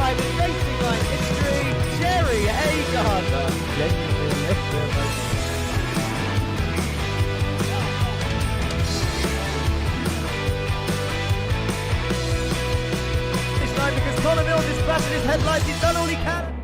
time in racing line history, Jerry A. Gardner. Genuinely a little bit emotional. This time because Colin Mills is flashing his headlights, he's done all he can.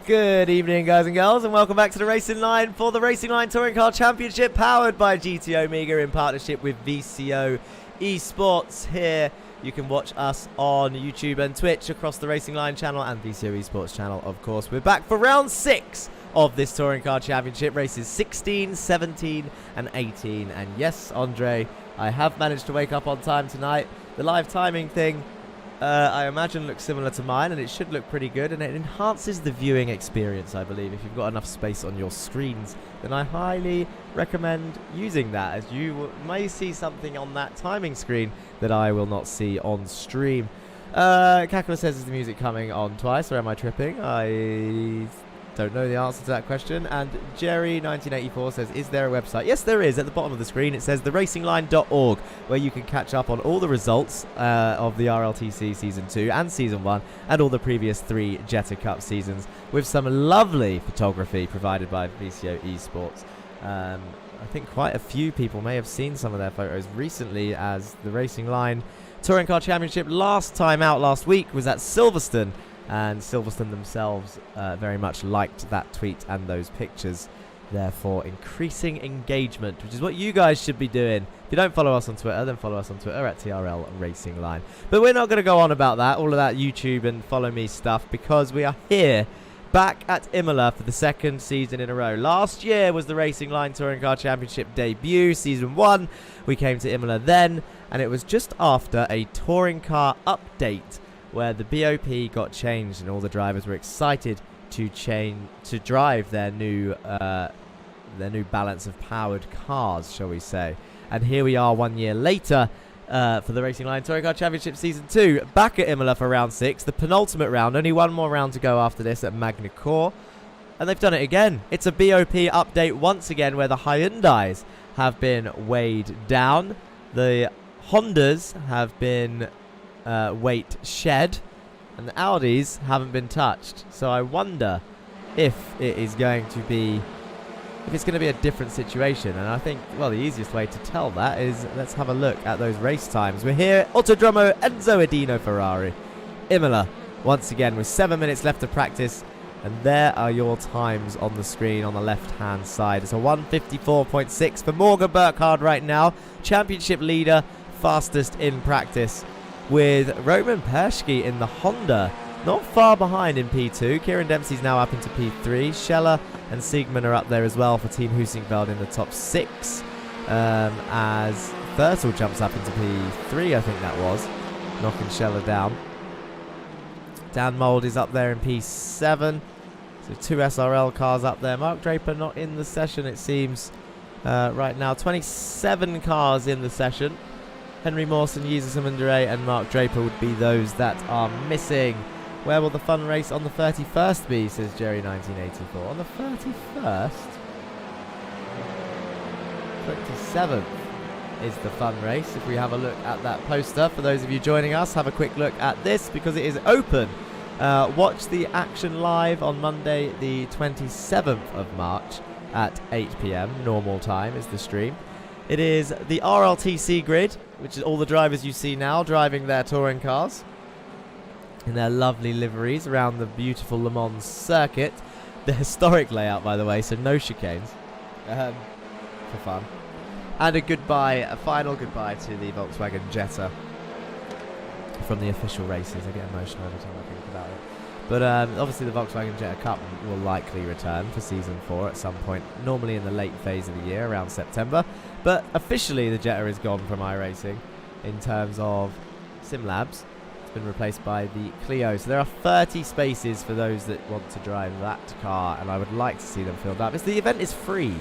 Good evening, guys and girls, and welcome back to the Racing Line for the Racing Line Touring Car Championship, powered by GT Omega in partnership with VCO eSports. Here you can watch us on YouTube and Twitch across the Racing Line channel and VCO eSports channel, of course. We're back for round 6 of this Touring Car Championship, races 16, 17 and 18. And yes, Andre, I have managed to wake up on time tonight. The live timing thing, I imagine looks similar to mine, and it should look pretty good, and it enhances the viewing experience, I believe. If you've got enough space on your screens, then I highly recommend using that, as you may see something on that timing screen that I will not see on stream. Kakula says, is the music coming on twice, or am I tripping? I don't know the answer to that question. And Jerry1984 says, is there a website? Yes, there is. At the bottom of the screen it says theracingline.org, where you can catch up on all the results of the RLTC Season 2 and Season 1 and all the previous 3 Jetta Cup seasons, with some lovely photography provided by VCO eSports. I think quite a few people may have seen some of their photos recently, as the Racing Line Touring Car Championship last time out last week was at Silverstone, and Silverstone themselves very much liked that tweet and those pictures, therefore increasing engagement, which is what you guys should be doing. If you don't follow us on Twitter, then follow us on Twitter at TRL Racing Line. But we're not going to go on about that, all of that YouTube and follow me stuff, because we are here back at Imola for the 2nd season in a row. Last year was the Racing Line Touring Car Championship debut, Season 1. We came to Imola then, and it was just after a touring car update where the BOP got changed and all the drivers were excited to drive their new balance of powered cars, shall we say. And here we are 1 year later for the Racing Line Touring Car Championship Season 2, back at Imola for round 6, the penultimate round. Only one more round to go after this at Magny-Cours, and they've done it again. It's a BOP update once again, where the Hyundais have been weighed down, the Hondas have been weight shed, and the Audis haven't been touched. So I wonder if it's going to be a different situation. And I think, well, the easiest way to tell that is, let's have a look at those race times. We're here at Autodromo Enzo Edino Ferrari, Imola, once again with 7 minutes left to practice. And there are your times on the screen on the left-hand side. It's a 1:54.6 for Morgan Burkhardt right now, championship leader, fastest in practice, with Roman Persky in the Honda not far behind in P2. Kieran Dempsey's now up into P3. Scheller and Siegmann are up there as well for Team Husingveld in the top 6, as Thurtle jumps up into P3, I think that was, knocking Scheller down. Dan Mould is up there in P7. So 2 SRL cars up there. Mark Draper not in the session, it seems, right now. 27 cars in the session. Henry Mawson, Jesus Amundere and Mark Draper would be those that are missing. Where will the fun race on the 31st be, says Jerry1984. On the 31st? 27th is the fun race. If we have a look at that poster, for those of you joining us, have a quick look at this, because it is open. Watch the action live on Monday the 27th of March at 8 PM, normal time is the stream. It is the RLTC grid, which is all the drivers you see now driving their touring cars in their lovely liveries around the beautiful Le Mans circuit. The historic layout, by the way, so no chicanes, for fun. And a final goodbye to the Volkswagen Jetta from the official races. I get emotional every time I think about it. But obviously the Volkswagen Jetta Cup will likely return for Season 4 at some point, normally in the late phase of the year, around September. But officially the Jetta is gone from iRacing in terms of SimLabs. It's been replaced by the Clio. So there are 30 spaces for those that want to drive that car, and I would like to see them filled up. The event is free,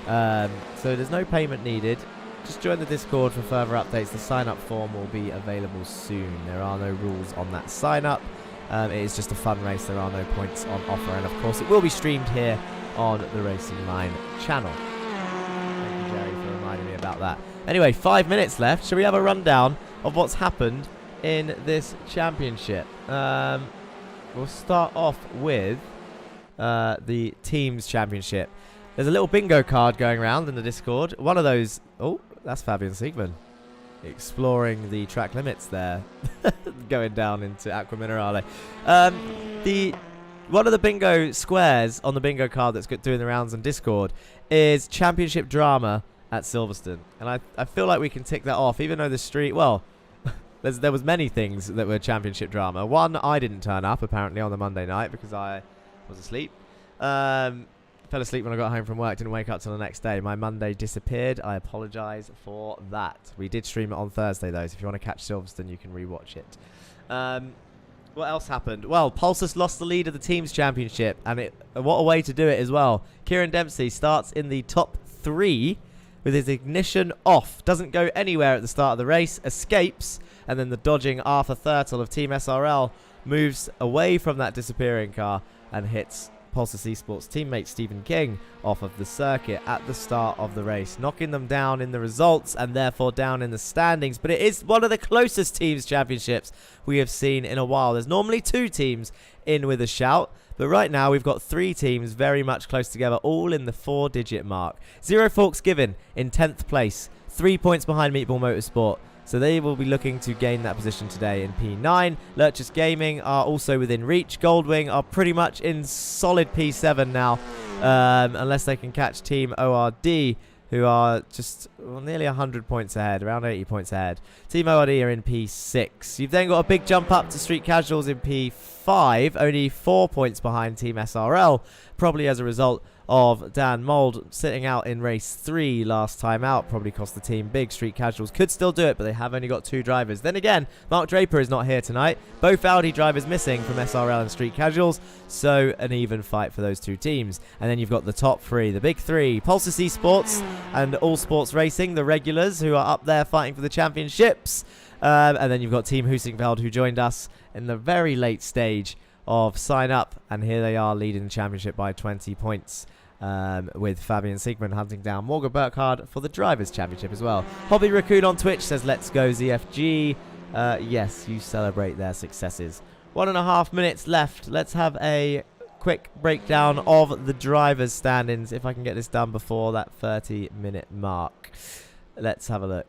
so there's no payment needed. Just join the Discord for further updates. The sign-up form will be available soon. There are no rules on that sign-up. It is just a fun race. There are no points on offer. And, of course, it will be streamed here on the Racing Line channel. Thank you, Jerry, for reminding me about about that. Anyway, 5 minutes left. Shall we have a rundown of what's happened in this championship? We'll start off with the teams championship. There's a little bingo card going around in the Discord. One of those... Oh, that's Fabian Siegman. Exploring the track limits there. Going down into Aqua Minerale. One of the bingo squares on the bingo card that's doing the rounds on Discord is Championship Drama at Silverstone. And I feel like we can tick that off, even though the street... Well, there was many things that were Championship Drama. One, I didn't turn up, apparently, on the Monday night because I was asleep. Fell asleep when I got home from work, didn't wake up till the next day. My Monday disappeared. I apologise for that. We did stream it on Thursday, though, so if you want to catch Silverstone, you can rewatch it. What else happened? Well, Pulsus lost the lead of the teams championship, and what a way to do it as well. Kieran Dempsey starts in the top 3 with his ignition off. Doesn't go anywhere at the start of the race, escapes, and then the dodging Arthur Thurtle of Team SRL moves away from that disappearing car and hits Pulsus eSports teammate Stephen King off of the circuit at the start of the race, knocking them down in the results and therefore down in the standings. But it is one of the closest teams championships we have seen in a while. There's normally 2 teams in with a shout, but right now we've got 3 teams very much close together, all in the 4-digit mark. Zero Forks Given in 10th place, 3 points behind Meatball Motorsport. So they will be looking to gain that position today in P9. Lurchus Gaming are also within reach. Goldwing are pretty much in solid P7 now, unless they can catch Team ORD, who are just nearly 100 points ahead, around 80 points ahead. Team ORD are in P6. You've then got a big jump up to Street Casuals in P5, only 4 points behind Team SRL, probably as a result of Dan Mould sitting out in race 3 last time out. Probably cost the team big. Street Casuals could still do it, but they have only got 2 drivers. Then again, Mark Draper is not here tonight. Both Audi drivers missing from SRL and Street Casuals, so an even fight for those 2 teams. And then you've got the top 3, the big 3, Pulsus eSports and All Sports Racing, the regulars who are up there fighting for the championships. And then you've got Team Husingfeld, who joined us in the very late stage of sign up, and here they are leading the championship by 20 points. With Fabian Siegman hunting down Morgan Burkhardt for the Drivers' Championship as well. Hobby Raccoon on Twitch says, let's go ZFG. Yes, you celebrate their successes. 1.5 minutes left. Let's have a quick breakdown of the drivers' standings, if I can get this done before that 30-minute mark. Let's have a look.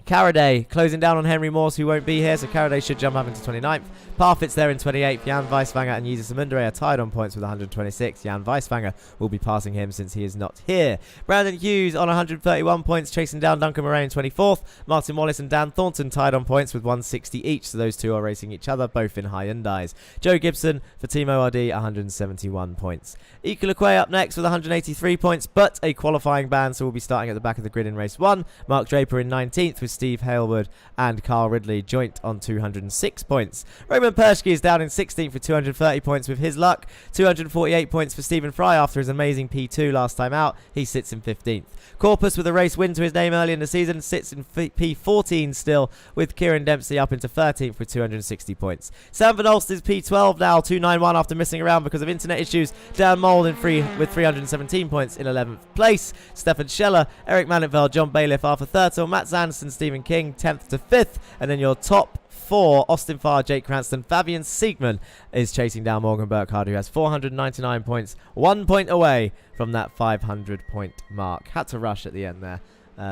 Caraday closing down on Henry Morse, who won't be here, so Caraday should jump up into 29th. Parfit's there in 28th. Jan Weiswanger and Yeezus Samundere are tied on points with 126. Jan Weiswanger will be passing him since he is not here. Brandon Hughes on 131 points, chasing down Duncan Moraine in 24th. Martin Wallace and Dan Thornton tied on points with 160 each, so those 2 are racing each other, both in Hyundais. Joe Gibson for Team ORD, 171 points. Equalaqua up next with 183 points, but a qualifying ban, so we'll be starting at the back of the grid in race 1. Mark Draper in 19th with Steve Halewood and Carl Ridley joint on 206 points. Roman Persky is down in 16th with 230 points with his luck. 248 points for Stephen Fry after his amazing P2 last time out. He sits in 15th. Corpus, with a race win to his name early in the season, sits in P14 still, with Kieran Dempsey up into 13th with 260 points. Sam Van Olst is P12 now, 291 after missing around because of internet issues. Dan Mould with 317 points in 11th place. Stefan Scheller, Eric Mannenfeld, John Bailiff, Arthur Thurtle, Matt Zanderson, Stephen King, 10th to 5th. And then your top 4, Austin Farr, Jake Cranston, Fabian Siegman is chasing down Morgan Burkhardt, who has 499 points, 1 point away from that 500 point mark. Had to rush at the end there,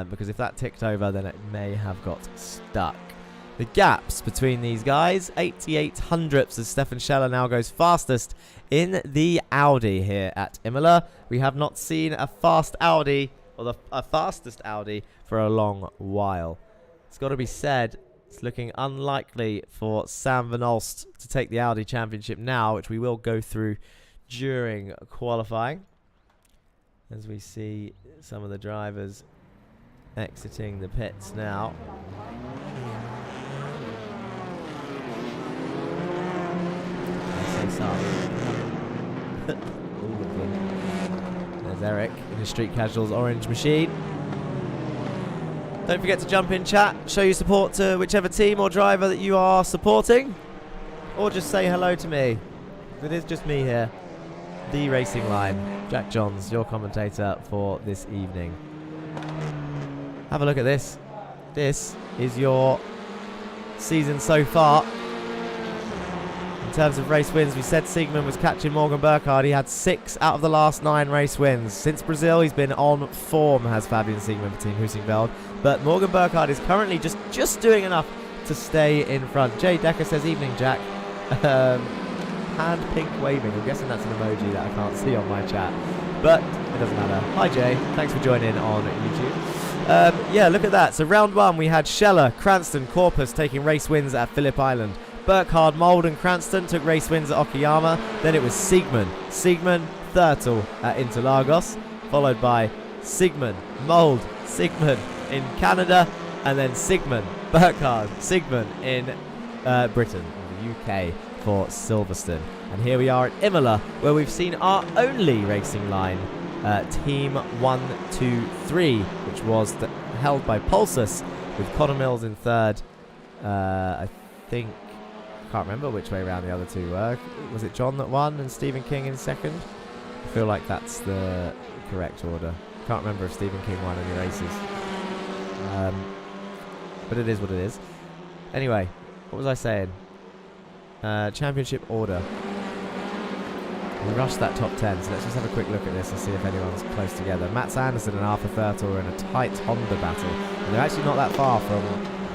because if that ticked over, then it may have got stuck. The gaps between these guys, 88 hundredths as Stefan Scheller now goes fastest in the Audi here at Imola. We have not seen a fast Audi, or a fastest Audi, for a long while. It's got to be said, it's looking unlikely for Sam Van Olst to take the Audi Championship now, which we will go through during qualifying, as we see some of the drivers exiting the pits now. There's Eric in his Street Casuals orange machine. Don't forget to jump in chat, show your support to whichever team or driver that you are supporting, or just say hello to me. It is just me here, the Racing Line. Jack Johns, your commentator for this evening. have a look at this. This is your season so far. In terms of race wins, we said Siegmund was catching Morgan Burkhardt. He had 6 out of the last 9 race wins. Since Brazil, he's been on form, has Fabian Siegmund for Team Husingveld. But Morgan Burkhardt is currently just doing enough to stay in front. Jay Decker says, evening, Jack. Hand pink waving. I'm guessing that's an emoji that I can't see on my chat. But it doesn't matter. Hi, Jay. Thanks for joining on YouTube. Yeah, look at that. So round 1, we had Scheller, Cranston, Corpus taking race wins at Phillip Island. Burkhardt, Mould and Cranston took race wins at Okayama. Then it was Siegmund, Thurtle at Interlagos, followed by Siegmund, Mould, Siegmund in Canada, and then Siegmund, Burkhardt, Siegmund in Britain, or the UK, for Silverstone. And here we are at Imola, where we've seen our only racing line, Team 1, 2, 3, which was held by Pulsus, with Connor Mills in 3rd. I think, can't remember which way around the other 2 were. Was it John that won and Stephen King in 2nd? I feel like that's the correct order. Can't remember if Stephen King won any races. But it is what it is. Anyway, what was I saying? Championship order. We rushed that top 10, so let's just have a quick look at this and see if anyone's close together. Mats Anderson and Arthur Thurtle are in a tight Honda battle. And they're actually not that far from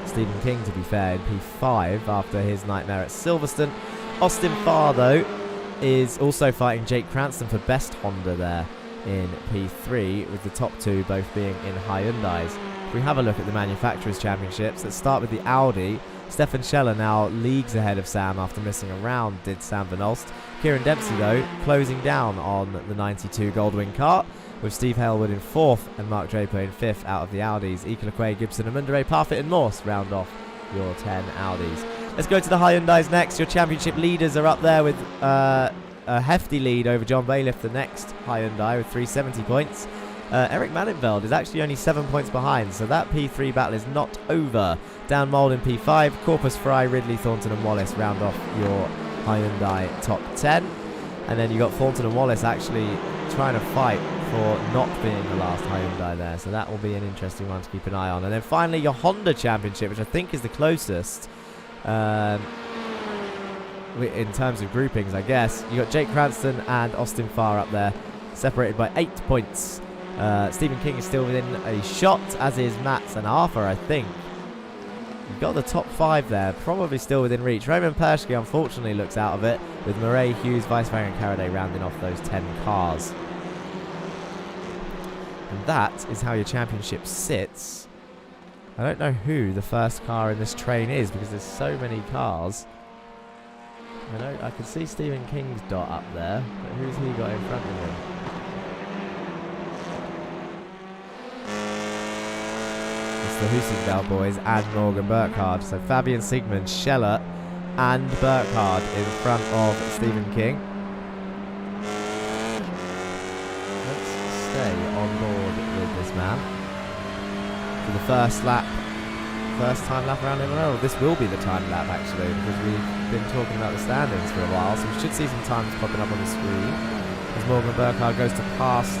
Stephen King, to be fair, in P5 after his nightmare at Silverstone. Austin Farr, though, is also fighting Jake Cranston for best Honda there in P3, with the top 2 both being in Hyundais. If we have a look at the Manufacturers' Championships, let's start with the Audi. Stefan Scheller now leagues ahead of Sam after missing a round, did Sam Van Olst. Kieran Dempsey, though, closing down on the 92 Goldwing kart, with Steve Halewood in 4th and Mark Draper in 5th out of the Audis. Ike Lequay, Gibson, Amundere, Parfitt and Morse round off your 10 Audis. Let's go to the Hyundais next. Your championship leaders are up there with a hefty lead over John Bailiff, the next Hyundai, with 370 points. Eric Mannenveld is actually only 7 points behind, so that P3 battle is not over. Dan Mould in P5, Corpus, Fry, Ridley, Thornton and Wallace round off your Hyundai top 10. And then you got Thornton and Wallace actually trying to fight for not being the last Hyundai there, so that will be an interesting one to keep an eye on. And then finally your Honda Championship, which I think is the closest in terms of groupings, I guess. You got Jake Cranston and Austin Farr up there, separated by 8 points. Stephen King is still within a shot, as is Mats and Arthur, I think. You've got the top 5 there, probably still within reach. Roman Pershke, unfortunately, looks out of it, with Murray, Hughes, Weisfang and Carraday rounding off those 10 cars. And that is how your championship sits. I don't know who the first car in this train is, because there's so many cars. I can see Stephen King's dot up there, but who's he got in front of him? The Husingveld boys and Morgan Burkhardt. So Fabian Siegmund, Scheller and Burkhardt in front of Stephen King. Let's stay on board with this man for the first time lap around Imola. Well, this will be the time lap actually, because we've been talking about the standings for a while, so we should see some times popping up on the screen as Morgan Burkhardt goes to pass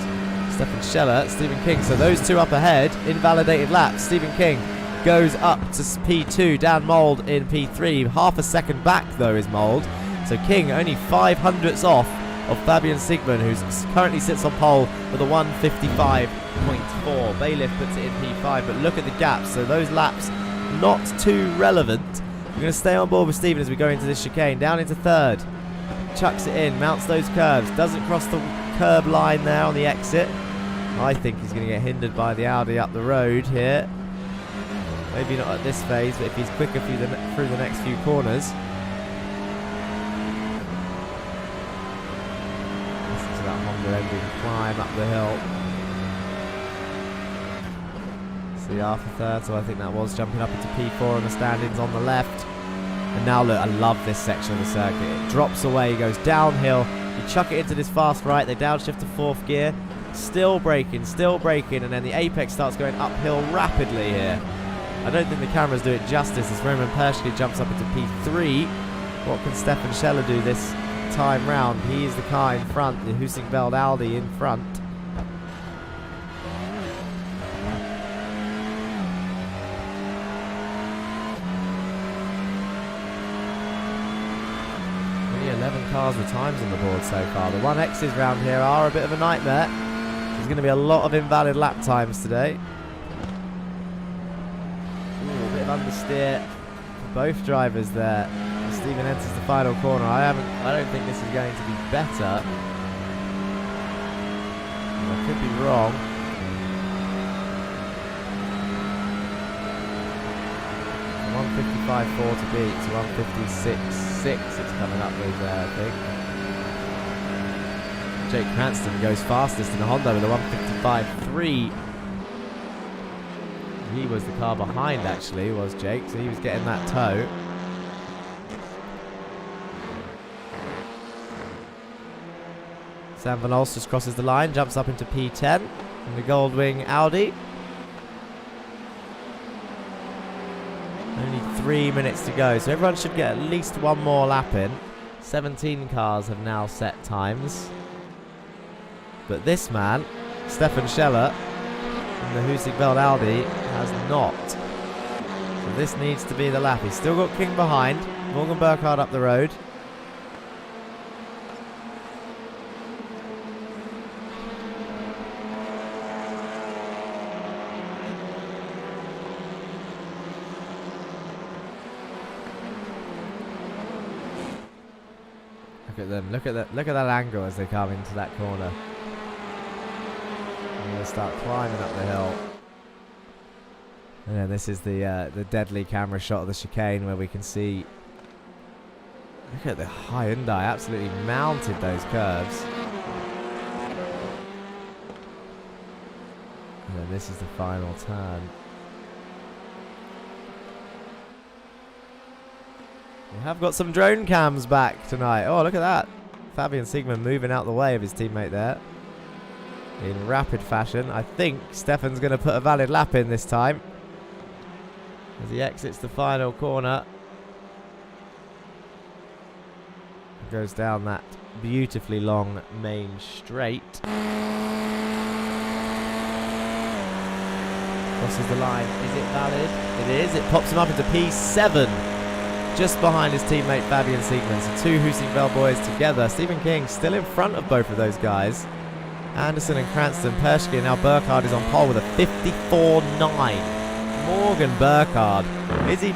Stefan Scheller, Stephen King. So those 2 up ahead, invalidated laps. Stephen King goes up to P2. Dan Mould in P3. Half a second back, though, is Mould. So King only 500ths off of Fabian Siegmund, who currently sits on pole with a 155.4. Bailiff puts it in P5, but look at the gaps. So those laps not too relevant. We're going to stay on board with Stephen as we go into this chicane. Down into 3rd. Chucks it in, mounts those curves. Doesn't cross the curb line there on the exit. I think he's going to get hindered by the Audi up the road here. Maybe not at this phase, but if he's quicker through the next few corners. Listen to that Honda engine climb up the hill. See Arthur Thurtle, I think that was, jumping up into P4 and the standings on the left. And now look, I love this section of the circuit. It drops away, goes downhill. You chuck it into this fast right, they downshift to 4th gear. Still braking, and then the apex starts going uphill rapidly here. I don't think the cameras do it justice as Roman Pershke jumps up into P3. What can Stefan Scheller do this time round? He is the car in front, the Husingveld Audi in front. cars with times on the board so far. The 1Xs round here are a bit of a nightmare. There's going to be a lot of invalid lap times today. Ooh, a bit of understeer for both drivers there. Stephen enters the final corner. I don't think this is going to be better. I could be wrong. 155.4 to beat, so 156.6 it's coming up with there, I think. Jake Cranston goes fastest in the Honda with a 155.3. He was the car behind, actually, was Jake, so he was getting that tow. Sam Van Olst just crosses the line, jumps up into P10 in the Goldwing Audi. Only 3 minutes to go, so everyone should get at least one more lap in. 17 cars have now set times. But this man, Stefan Scheller, in the Husqvarna Audi, has not. So this needs to be the lap. He's still got King behind. Morgan Burkhardt up the road. Look at them. Look at that angle as they come into that corner. And they'll start climbing up the hill. And then this is the deadly camera shot of the chicane where we can see. Look at the Hyundai absolutely mounted those curves. And then this is the final turn. We have got some drone cams back tonight. Oh, look at that. Fabian Siegmann moving out the way of his teammate there. In rapid fashion. I think Stefan's going to put a valid lap in this time. As he exits the final corner. Goes down that beautifully long main straight. Crosses the line. Is it valid? It is. It pops him up into P7. Just behind his teammate Fabian Siegmann. So two Husqvarna boys together. Stephen King still in front of both of those guys. Anderson and Cranston, Perschke, and now Burkhardt is on pole with a 54.9. Morgan Burkhardt. Has he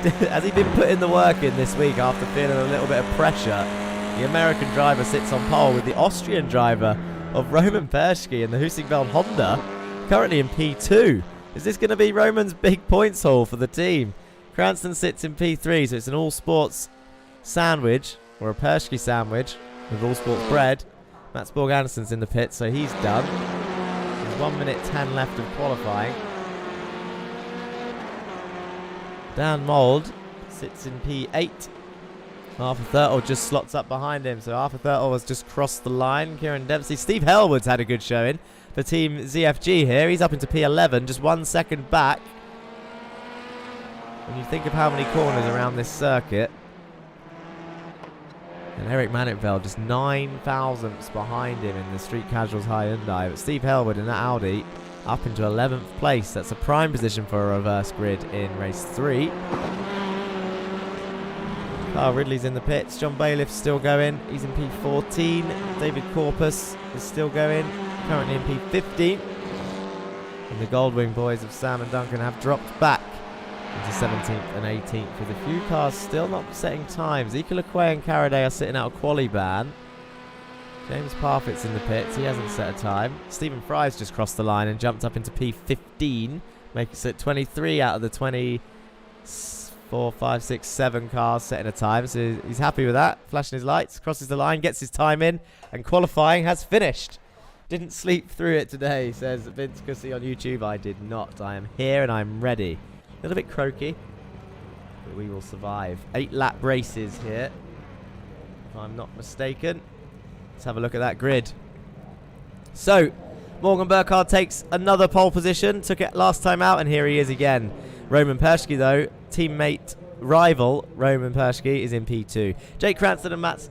been putting the work in this week after feeling a little bit of pressure? The American driver sits on pole with the Austrian driver of Roman Perschke in the Husqvarna Honda, currently in P2. Is this going to be Roman's big points haul for the team? Cranston sits in P3, so it's an all-sports sandwich, or a Perschke sandwich, with all-sports bread. Mats Borg Anderson's in the pit, so he's done. There's 1 minute 10 left of qualifying. Dan Mould sits in P8. Arthur Thurtle just slots up behind him, so Arthur Thurtle has just crossed the line. Kieran Dempsey. Steve Hellwood's had a good showing for Team ZFG here. He's up into P11, just 1 second back. When you think of how many corners around this circuit. And Eric Manningfeld just 9 thousandths behind him in the Street Casuals Hyundai. But Steve Hellwood in that Audi up into 11th place. That's a prime position for a reverse grid in race 3. Carl Ridley's in the pits. John Bailiff's still going. He's in P14. David Corpus is still going. Currently in P15. And the Goldwing boys of Sam and Duncan have dropped back into 17th and 18th, with a few cars still not setting times. Ika Lequay and Caraday are sitting out a quali ban. James Parfitt's in the pits. He hasn't set a time. Stephen Fry's just crossed the line and jumped up into P15, making it 23 out of the 24, 5, 6, 7 cars setting a time. So he's happy with that. Flashing his lights, crosses the line, gets his time in, and qualifying has finished. Didn't sleep through it today, says Vince Gussie on YouTube. I did not. I am here and I'm ready. A little bit croaky, but we will survive. 8 lap races here, if I'm not mistaken. Let's have a look at that grid. So, Morgan Burkhardt takes another pole position. Took it last time out, and here he is again. Roman Perschke, though, teammate rival Roman Perschke, is in P2. Jake Cranston and Mats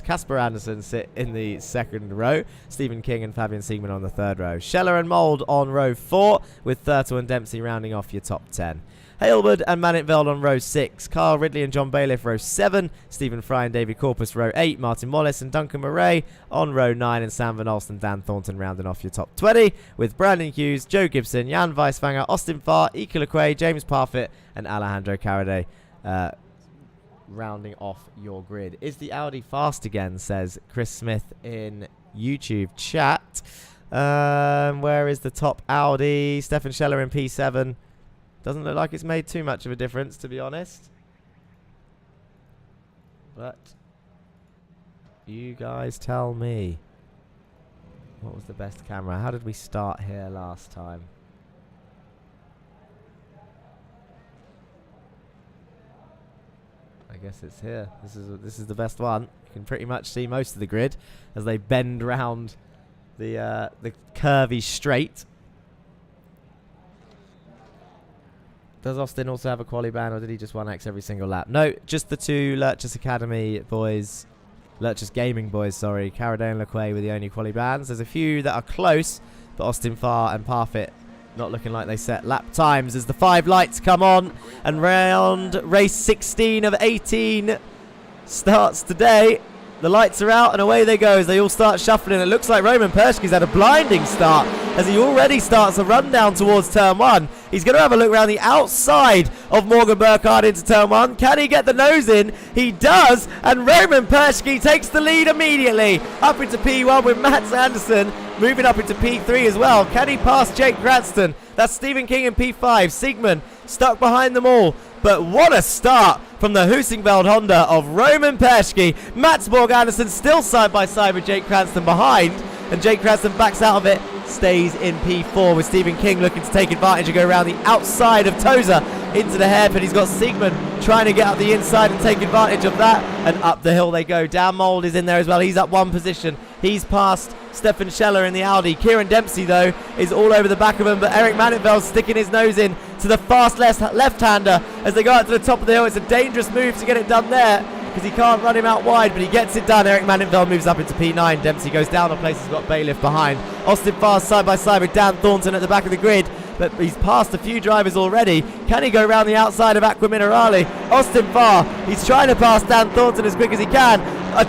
Casper Anderson sit in the second row. Stephen King and Fabian Siegmann on the third row. Scheller and Mould on row 4, with Thurtle and Dempsey rounding off your top 10. Hailwood and Manitveld on row 6. Carl Ridley and John Bailiff row 7. Stephen Fry and David Corpus row 8. Martin Wallace and Duncan Murray on row 9. And Sam Van Olst and Dan Thornton rounding off your top 20. With Brandon Hughes, Joe Gibson, Jan Weisfanger, Austin Farr, Ike Lequay, James Parfitt and Alejandro Caraday rounding off your grid. Is the Audi fast again, says Chris Smith in YouTube chat. Where is the top Audi? Stefan Scheller in P7. Doesn't look like it's made too much of a difference, to be honest. But you guys tell me. What was the best camera? How did we start here last time? I guess it's here. This is the best one. You can pretty much see most of the grid as they bend round the curvy straight. Does Austin also have a quali ban, or did he just 1x every single lap? No, just the two Lurchus Academy boys, Lurchus Gaming boys, sorry. Caraday and Lequay were the only quali bans. There's a few that are close, but Austin Farr and Parfitt not looking like they set lap times as the 5 lights come on. And round race 16 of 18 starts today. The lights are out and away they go as they all start shuffling. It looks like Roman Perschke's had a blinding start as he already starts a run down towards turn 1. He's going to have a look around the outside of Morgan Burkhardt into turn 1. Can he get the nose in? He does, and Roman Perschke takes the lead immediately. Up into P1 with Mats Anderson moving up into P3 as well. Can he pass Jake Cranston? That's Stephen King in P5. Siegman stuck behind them all. But what a start from the Husingveld Honda of Roman Perschke. Mats Borg Anderson still side by side with Jake Cranston behind. And Jake Cranston backs out of it, stays in P4 with Stephen King looking to take advantage and go around the outside of Tozer into the hairpin. He's got Siegman trying to get up the inside and take advantage of that. And up the hill they go. Dan Mould is in there as well. He's up 1 position. He's past Stefan Scheller in the Audi. Kieran Dempsey, though, is all over the back of him. But Eric Manitveld sticking his nose in to the fast left-hander as they go out to the top of the hill. It's a dangerous move to get it done there because he can't run him out wide, but he gets it done. Eric Manitveld moves up into P9. Dempsey goes down a place. He's got Bailiff behind. Austin Farr side by side with Dan Thornton at the back of the grid. But he's passed a few drivers already. Can he go around the outside of Aqua Minerale? Austin Farr, he's trying to pass Dan Thornton as quick as he can.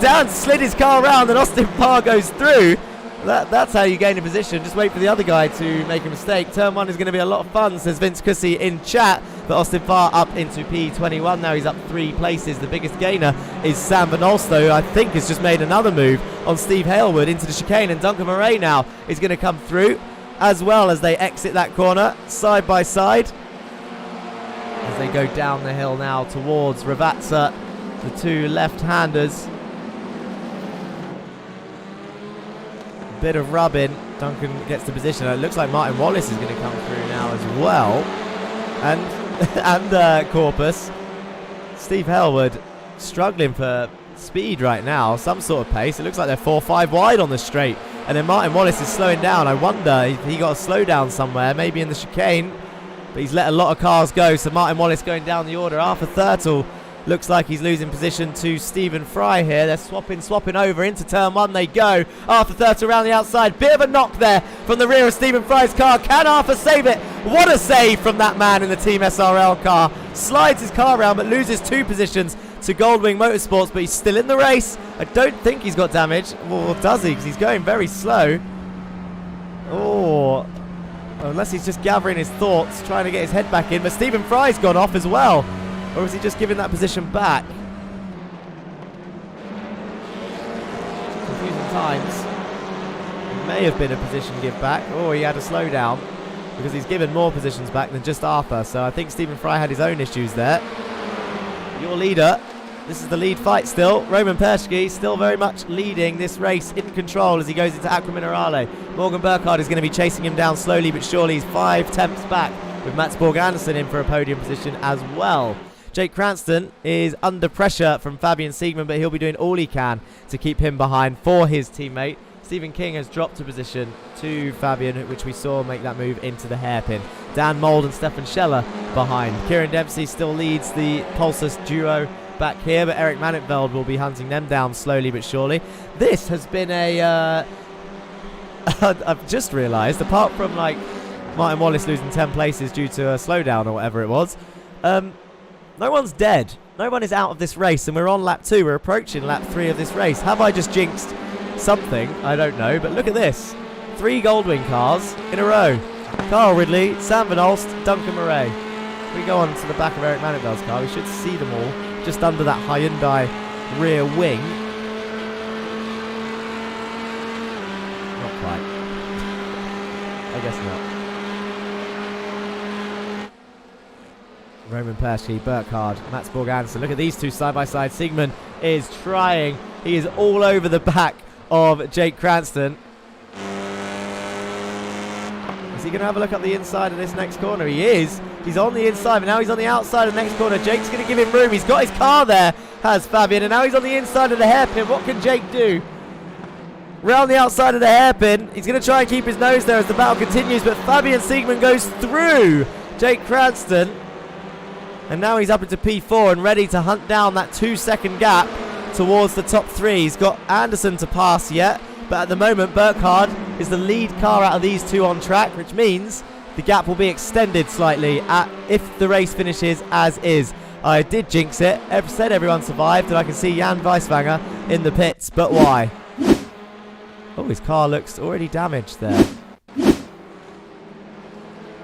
Dan slid his car around and Austin Farr goes through. That's how you gain a position. Just wait for the other guy to make a mistake. Turn 1 is going to be a lot of fun, says Vince Cussy in chat. But Austin Farr up into P21 now. He's up 3 places. The biggest gainer is Sam Van Olst, though, I think has just made another move on Steve Hailwood into the chicane. And Duncan Murray now is going to come through as well as they exit that corner side by side. As they go down the hill now towards Ravazza, the 2 left-handers. Bit of rubbing. Duncan gets the position. It looks like Martin Wallace is going to come through now as well. And Corpus. Steve Hailwood struggling for speed right now. Some sort of pace. It looks like they're 4-5 wide on the straight. And then Martin Wallace is slowing down. I wonder if he got a slowdown somewhere. Maybe in the chicane. But he's let a lot of cars go. So Martin Wallace going down the order. Arthur Thurtle looks like he's losing position to Stephen Fry here. They're swapping over into turn 1 they go. Arthur Thurtle around the outside. Bit of a knock there from the rear of Stephen Fry's car. Can Arthur save it? What a save from that man in the Team SRL car. Slides his car around but loses 2 positions to Goldwing Motorsports, but he's still in the race. I don't think he's got damage. Or does he? Because he's going very slow. Oh, unless he's just gathering his thoughts, trying to get his head back in. But Stephen Fry's gone off as well. Or is he just giving that position back? Confusing times. It may have been a position give back. Oh, he had a slowdown because he's given more positions back than just Arthur. So I think Stephen Fry had his own issues there. Your leader. This is the lead fight still. Roman Perschke still very much leading this race, in control as he goes into Aqua Minerale. Morgan Burkhardt is going to be chasing him down slowly but surely. He's 5 tenths back with Mats Borg Anderson in for a podium position as well. Jake Cranston is under pressure from Fabian Siegman, but he'll be doing all he can to keep him behind for his teammate. Stephen King has dropped a position to Fabian, which we saw make that move into the hairpin. Dan Mould and Stefan Scheller behind. Kieran Dempsey still leads the Pulsus duo back here, but Eric Manitveld will be hunting them down slowly but surely. This has been a... I've just realised, apart from like Martin Wallace losing 10 places due to a slowdown or whatever it was, No one's dead. No one is out of this race, and we're on lap 2. We're approaching lap 3 of this race. Have I just jinxed something? I don't know, but look at this. 3 Goldwing cars in a row. Carl Ridley, Sam Van Olst, Duncan Murray. If we go on to the back of Eric Manivell's car, we should see them all just under that Hyundai rear wing. Not quite. I guess not. Roman Persky, Burkhardt, Mats Borg Andersen. Look at these two side by side. Sigmund is trying. He is all over the back of Jake Cranston. Is he going to have a look up the inside of this next corner? He is. He's on the inside, but now he's on the outside of the next corner. Jake's going to give him room. He's got his car there, has Fabian, and now he's on the inside of the hairpin. What can Jake do? Round the outside of the hairpin. He's going to try and keep his nose there as the battle continues, but Fabian Sigmund goes through Jake Cranston. And now he's up into P4 and ready to hunt down that 2-second gap towards the top 3. He's got Anderson to pass yet, but at the moment Burkhardt is the lead car out of these two on track, which means the gap will be extended slightly if the race finishes as is. I did jinx it. Said everyone survived, and I can see Jan Weiswanger in the pits, but why? Oh, his car looks already damaged there.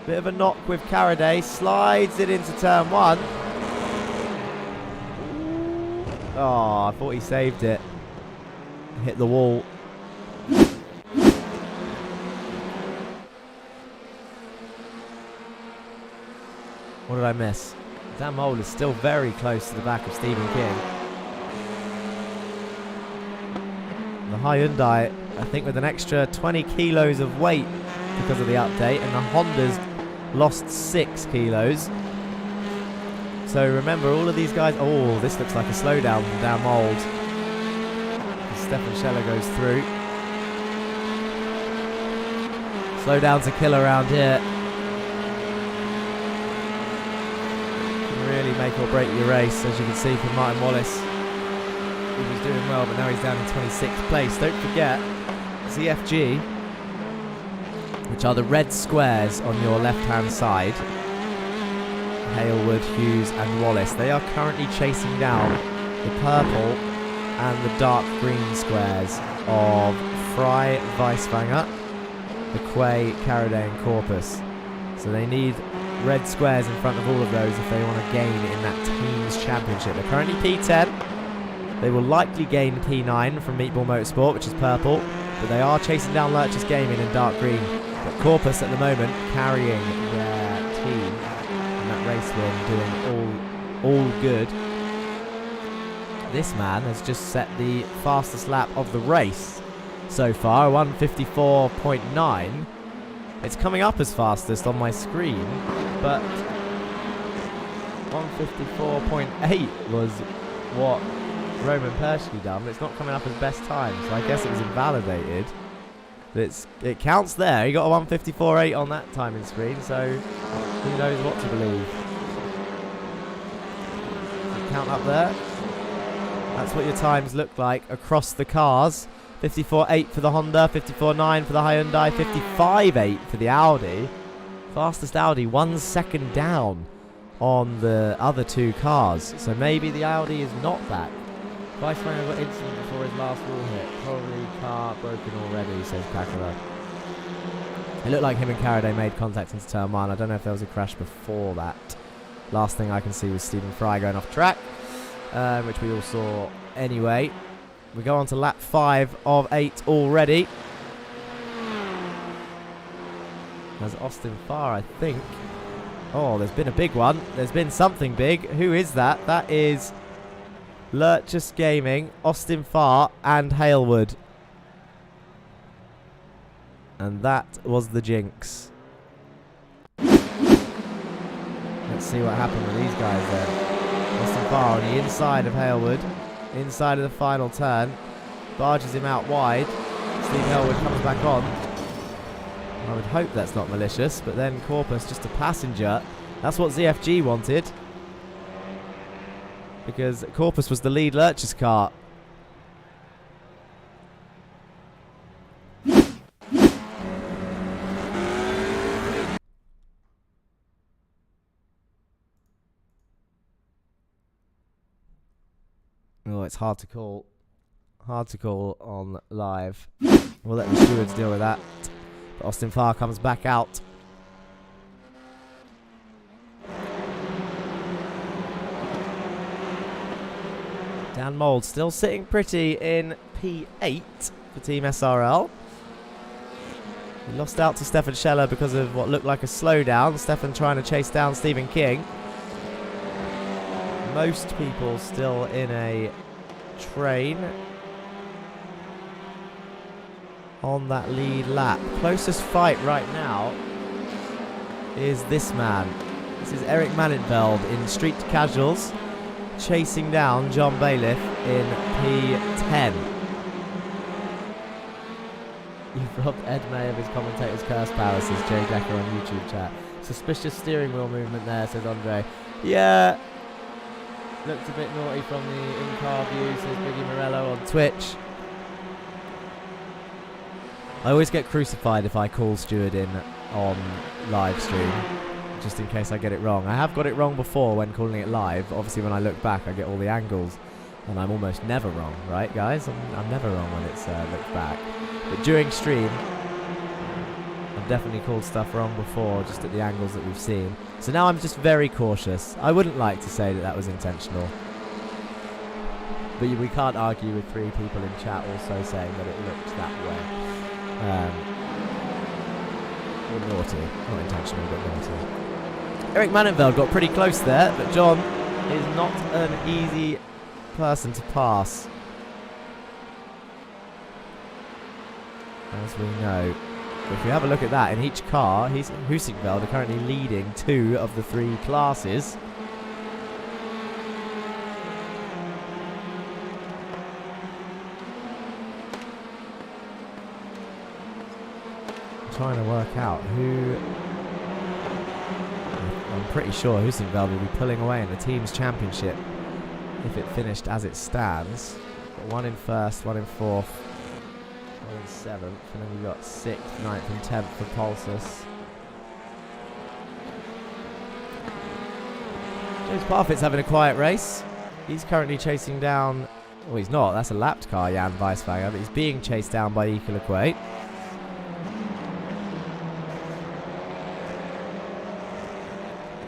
Bit of a knock with Caraday, slides it into turn 1. Oh, I thought he saved it. Hit the wall. What did I miss? Dan Mole is still very close to the back of Stephen King. The Hyundai, I think, with an extra 20 kilos of weight because of the update, and the Honda's lost 6 kilos. So remember, all of these guys... Oh, this looks like a slowdown from Dan Mould. Stefan Scheller goes through. Slowdown's a killer around here. Can really make or break your race, as you can see from Martin Wallace. He was doing well, but now he's down in 26th place. Don't forget, ZFG, which are the red squares on your left-hand side. Halewood, Hughes and Wallace. They are currently chasing down the purple and the dark green squares of Fry, Weiswanger, McQuay, Caraday and Corpus. So they need red squares in front of all of those if they want to gain in that team's championship. They're currently P10. They will likely gain P9 from Meatball Motorsport, which is purple, but they are chasing down Lurch's Gaming in dark green. But Corpus at the moment carrying their team in that race win, doing all good. This man has just set the fastest lap of the race so far, 1:54.9. It's coming up as fastest on my screen, but 1:54.8 was what Roman Persky done, but it's not coming up as best time, so I guess it was invalidated. But it counts there. He got a 1:54.8 on that timing screen, so who knows what to believe. Count up there. That's what your times look like across the cars. 54.8 for the Honda, 54.9 for the Hyundai, 55.8 for the Audi. Fastest Audi, 1 second down on the other two cars. So maybe the Audi is not back. Weiswanger got incident before his last wall hit. Probably car broken already, says Kakala. It looked like him and Caraday made contact into turn 1. I don't know if there was a crash before that. Last thing I can see was Stephen Fry going off track, which we all saw anyway. We go on to lap 5 of 8 already. There's Austin Farr, I think. Oh, there's been a big one. There's been something big. Who is that? That is Lurchus Gaming, Austin Farr, and Halewood. And that was the jinx. Let's see what happened with these guys then. Austin Farr on the inside of Halewood. Inside of the final turn. Barges him out wide. Steve Halewood comes back on. I would hope that's not malicious, but then Corpus just a passenger. That's what ZFG wanted, because Corpus was the lead Lurch's car. Oh, it's hard to call. Hard to call on live. We'll let the stewards deal with that. But Austin Farr comes back out. Dan Mould still sitting pretty in P8 for Team SRL. He lost out to Stefan Scheller because of what looked like a slowdown. Stefan trying to chase down Stephen King. Most people still in a train on that lead lap. Closest fight right now is this man. This is Eric Mannenveld in Street Casuals, chasing down John Bailiff in P10. You've robbed Ed May of his commentator's curse power, says Jay Decker on YouTube chat. Suspicious steering wheel movement there, says Andre. Yeah, looked a bit naughty from the in-car view, says Biggie Morello on Twitch. I always get crucified if I call Steward in on live stream, just in case I get it wrong. I have got it wrong before when calling it live. Obviously when I look back I get all the angles and I'm almost never wrong, right guys? I'm never wrong when it's looked back. But during stream I've definitely called stuff wrong before, just at the angles that we've seen. So now I'm just very cautious. I wouldn't like to say that that was intentional, but we can't argue with 3 people in chat also saying that it looked that way. Or naughty, not intentional but naughty. Eric Mannenveld got pretty close there, but John is not an easy person to pass, as we know. If we have a look at that, in each car, Husingveld are currently leading 2 of the 3 classes. I'm trying to work out who. I'm pretty sure Husingveld will be pulling away in the team's championship if it finished as it stands. Got 1 in 1st, 1 in 4th. 1 in 7th, and then we've got 6th, 9th and 10th for Pulsus. James Parfitt's having a quiet race. He's currently chasing down... Oh, he's not. That's a lapped car, Jan Weiswager, but he's being chased down by Equiliquate.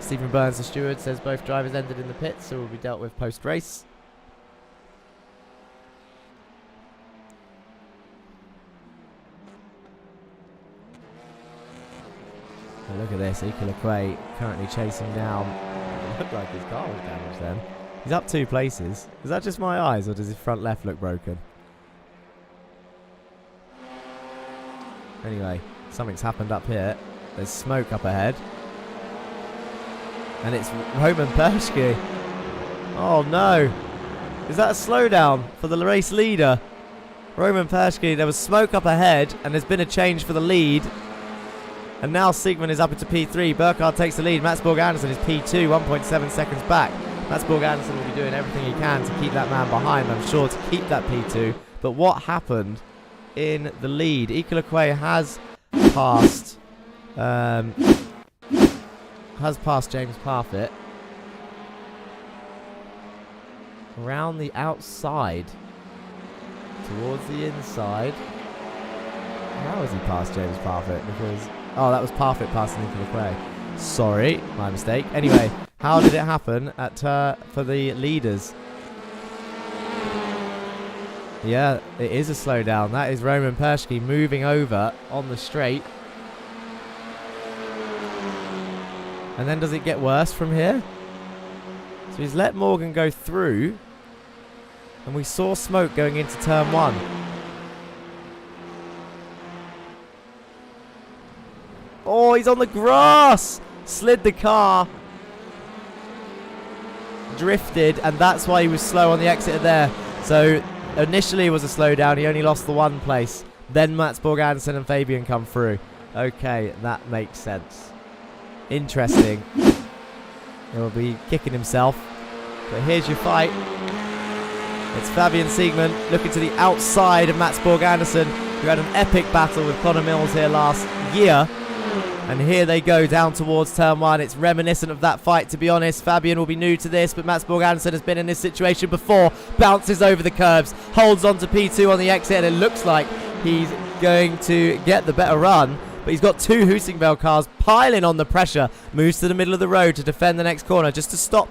Stephen Burns, the steward, says both drivers ended in the pits, so will be dealt with post-race. Oh, look at this, Equiliquate currently chasing down. It looked like his car was damaged then. He's up 2 places. Is that just my eyes, or does his front left look broken? Anyway, something's happened up here. There's smoke up ahead. And it's Roman Perschke. Oh no. Is that a slowdown for the race leader? Roman Perschke, there was smoke up ahead and there's been a change for the lead. And now Sigmund is up into P3. Burkhardt takes the lead. Mats Borg Andersen is P2, 1.7 seconds back. Mats Borg Andersen will be doing everything he can to keep that man behind, I'm sure, to keep that P2. But what happened in the lead? Equiliquate has passed... James Parfitt around the outside towards the inside. How has he passed James Parfitt? Because that was Parfitt passing Equiliquate. Sorry, my mistake. Anyway, how did it happen at for the leaders? Yeah, it is a slowdown. That is Roman Perschke moving over on the straight. And then does it get worse from here? So he's let Morgan go through. And we saw smoke going into turn 1. Oh, he's on the grass! Slid the car. Drifted, and that's why he was slow on the exit there. So initially it was a slowdown. He only lost the 1 place. Then Mats Borg Andersen and Fabian come through. Okay, that makes sense. Interesting. He'll be kicking himself. But here's your fight. It's Fabian Siegmund looking to the outside of Mats Borg Andersen, who had an epic battle with Connor Mills here last year. And here they go down towards turn 1. It's reminiscent of that fight, to be honest. Fabian will be new to this, but Mats Borg-Andersen has been in this situation before. Bounces over the curbs, holds on to P2 on the exit, and it looks like he's going to get the better run. But he's got 2 Husingveld cars piling on the pressure. Moves to the middle of the road to defend the next corner, just to stop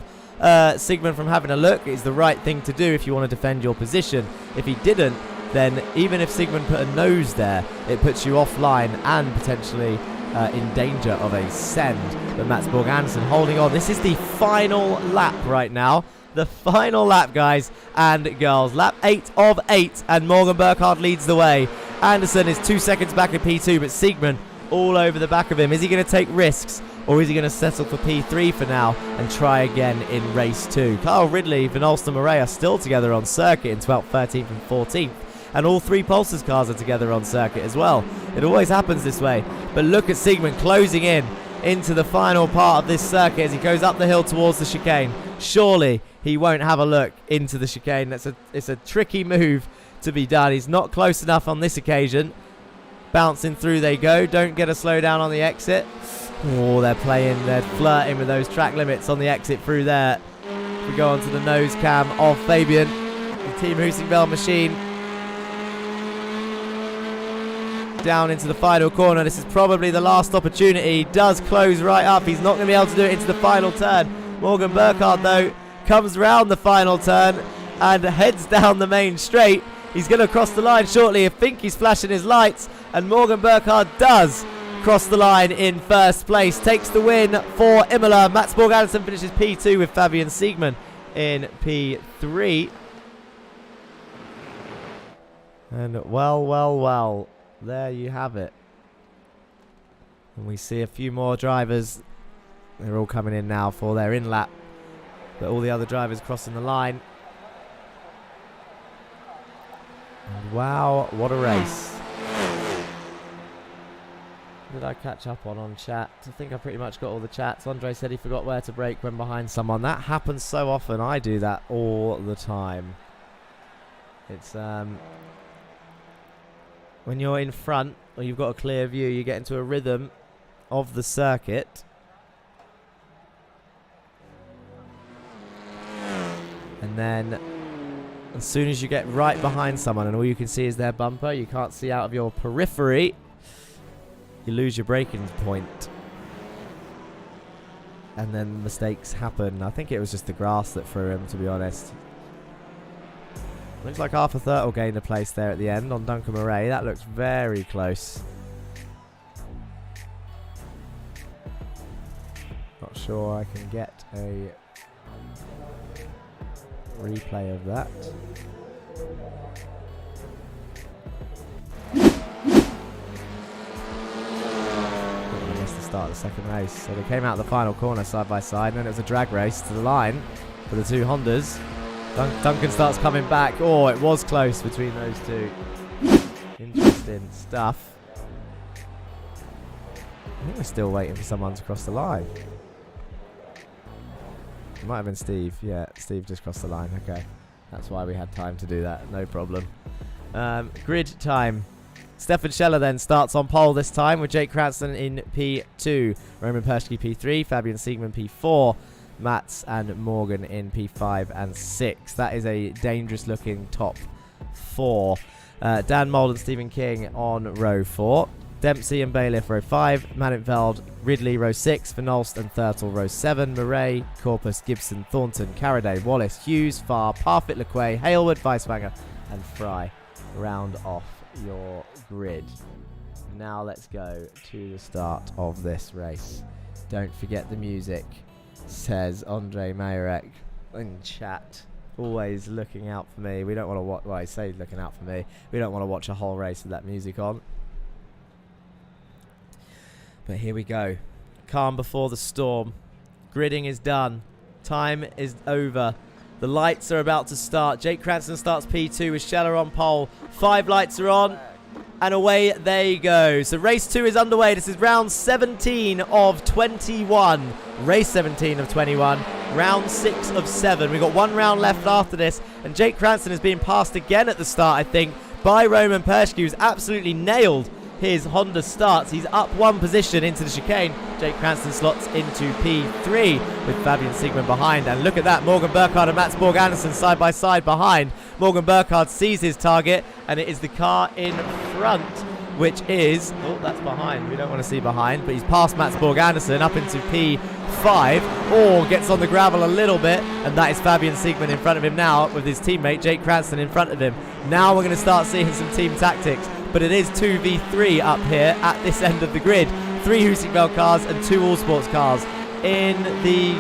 Sigmund from having a look. Is the right thing to do if you want to defend your position. If he didn't, then even if Sigmund put a nose there, it puts you offline and potentially in danger of a send. But Mats Borg-Andersen holding on. This is the final lap right now. The final lap, guys and girls. Lap 8 of 8, and Morgan Burkhardt leads the way. Anderson is 2 seconds back at P2, but Sigmund all over the back of him. Is he going to take risks, or is he going to settle for P3 for now and try again in race 2? Kyle Ridley, Van Alst and Murray are still together on circuit in 12th, 13th and 14th. And all 3 Pulsars cars are together on circuit as well. It always happens this way. But look at Sigmund closing in into the final part of this circuit as he goes up the hill towards the chicane. Surely he won't have a look into the chicane. It's a tricky move to be done. He's not close enough on this occasion. Bouncing through they go. Don't get a slowdown on the exit. Oh, they're flirting with those track limits on the exit through there. We go on to the nose cam of Fabian, the Team Husingveld machine. Down into the final corner. This is probably the last opportunity. He does close right up. He's not going to be able to do it into the final turn. Morgan Burkhardt, though, comes round the final turn and heads down the main straight. He's going to cross the line shortly. I think he's flashing his lights, and Morgan Burkhardt does cross the line in first place. Takes the win for Imola. Mats Borg-Andersen finishes P2 with Fabian Sigmund in P3. And well, there you have it. And we see a few more drivers. They're all coming in now for their in-lap. But all the other drivers crossing the line. And wow, what a race. Did I catch up on chat? I think I pretty much got all the chats. Andre said he forgot where to brake when behind someone. That happens so often. I do that all the time. It's when you're in front or you've got a clear view, you get into a rhythm of the circuit. And then as soon as you get right behind someone and all you can see is their bumper, you can't see out of your periphery, you lose your braking point. And then mistakes happen. I think it was just the grass that threw him, to be honest. Looks like Arthur Thurtle gained a place there at the end on Duncan Murray. That looks very close. Not sure I can get a replay of that. I missed the start of the second race. So they came out of the final corner side by side, and then it was a drag race to the line for the 2 Hondas. Duncan starts coming back. Oh, it was close between those 2. Interesting stuff. I think we're still waiting for someone to cross the line. It might have been Steve. Yeah, Steve just crossed the line. Okay. That's why we had time to do that. No problem. Grid time. Stefan Scheller then starts on pole this time with Jake Cranston in P2. Roman Perschke P3. Fabian Sigmund P4. Mats and Morgan in P5 and 6. That is a dangerous looking top 4. Dan Mould and Stephen King on row 4. Dempsey and Bailiff row 5. Manintveld, Ridley row 6. Van Alst and Thurtle row 7. Murray, Corpus, Gibson, Thornton, Carraday, Wallace, Hughes, Farr, Parfitt, Lequay, Halewood, Weiswanger and Fry round off your grid. Now let's go to the start of this race. Don't forget the music, says Andre Mayerek in chat. Always looking out for me. We don't want to watch. Well, I say looking out for me. We don't want to watch a whole race with that music on. But here we go. Calm before the storm. Gridding is done. Time is over. The lights are about to start. Jake Cranston starts P2 with Scheller on pole. 5 lights are on. And away they go. So race 2 is underway. This is round 17 of 21. Race 17 of 21. Round 6 of 7. We've got 1 round left after this. And Jake Cranston is being passed again at the start, I think, by Roman Perschke, who's absolutely nailed his Honda starts. He's up one position into the chicane. Jake Cranston slots into P3 with Fabian Siegmann behind. And look at that, Morgan Burkhardt and Mats Borg Andersen side by side behind. Morgan Burkhardt sees his target, and it is the car in front, which is, oh, that's behind. We don't want to see behind, but he's past Mats Borg Andersen up into P5, or gets on the gravel a little bit, and that is Fabian Siegmann in front of him now with his teammate Jake Cranston in front of him. Now we're going to start seeing some team tactics, but it is 2v3 up here at this end of the grid. 3 Husqvarna cars and 2 All Sports cars in the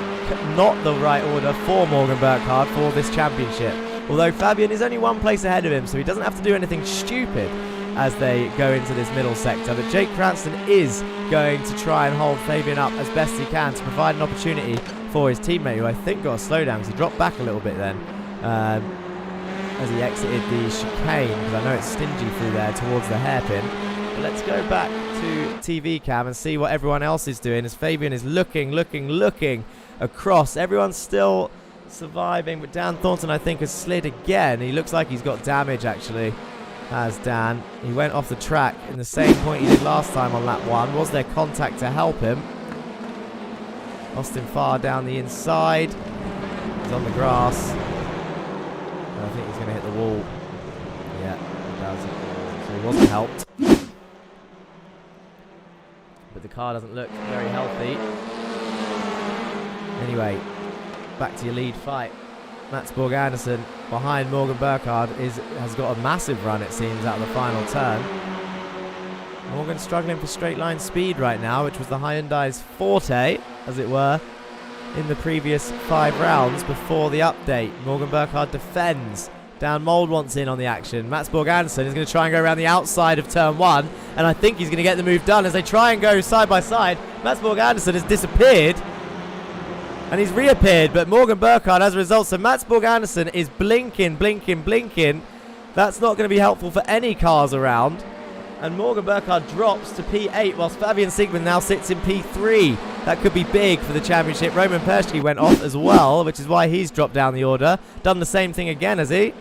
not the right order for Morgan Burkhardt for this championship. Although Fabian is only one place ahead of him, so he doesn't have to do anything stupid as they go into this middle sector. But Jake Cranston is going to try and hold Fabian up as best he can to provide an opportunity for his teammate, who I think got a slowdown because he dropped back a little bit then as he exited the chicane, because I know it's stingy through there towards the hairpin. But let's go back to TV cam and see what everyone else is doing as Fabian is looking across. Everyone's still surviving, but Dan Thornton, I think, has slid again. He looks like he's got damage, actually, has Dan. He went off the track in the same point he did last time on lap 1. Was there contact to help him? Austin Farr down the inside. He's on the grass. I think he's going to hit the wall. Yeah, he does. So he wasn't helped. But the car doesn't look very healthy. Anyway, back to your lead fight. Mats Borg Andersen behind Morgan Burkhardt has got a massive run, it seems, out of the final turn. Morgan struggling for straight line speed right now, which was the Hyundai's forte, as it were, in the previous 5 rounds before the update. Morgan Burkhardt defends. Dan Mould wants in on the action. Mats Borg Andersen is going to try and go around the outside of turn 1, and I think he's going to get the move done as they try and go side by side. Mats Borg Andersen has disappeared, and he's reappeared, but Morgan Burkhardt as a result. So Mats Borg Andersen is blinking. That's not going to be helpful for any cars around. And Morgan Burkhardt drops to P8, whilst Fabian Siegmann now sits in P3. That could be big for the championship. Roman Persky went off as well, which is why he's dropped down the order. Done the same thing again, has he?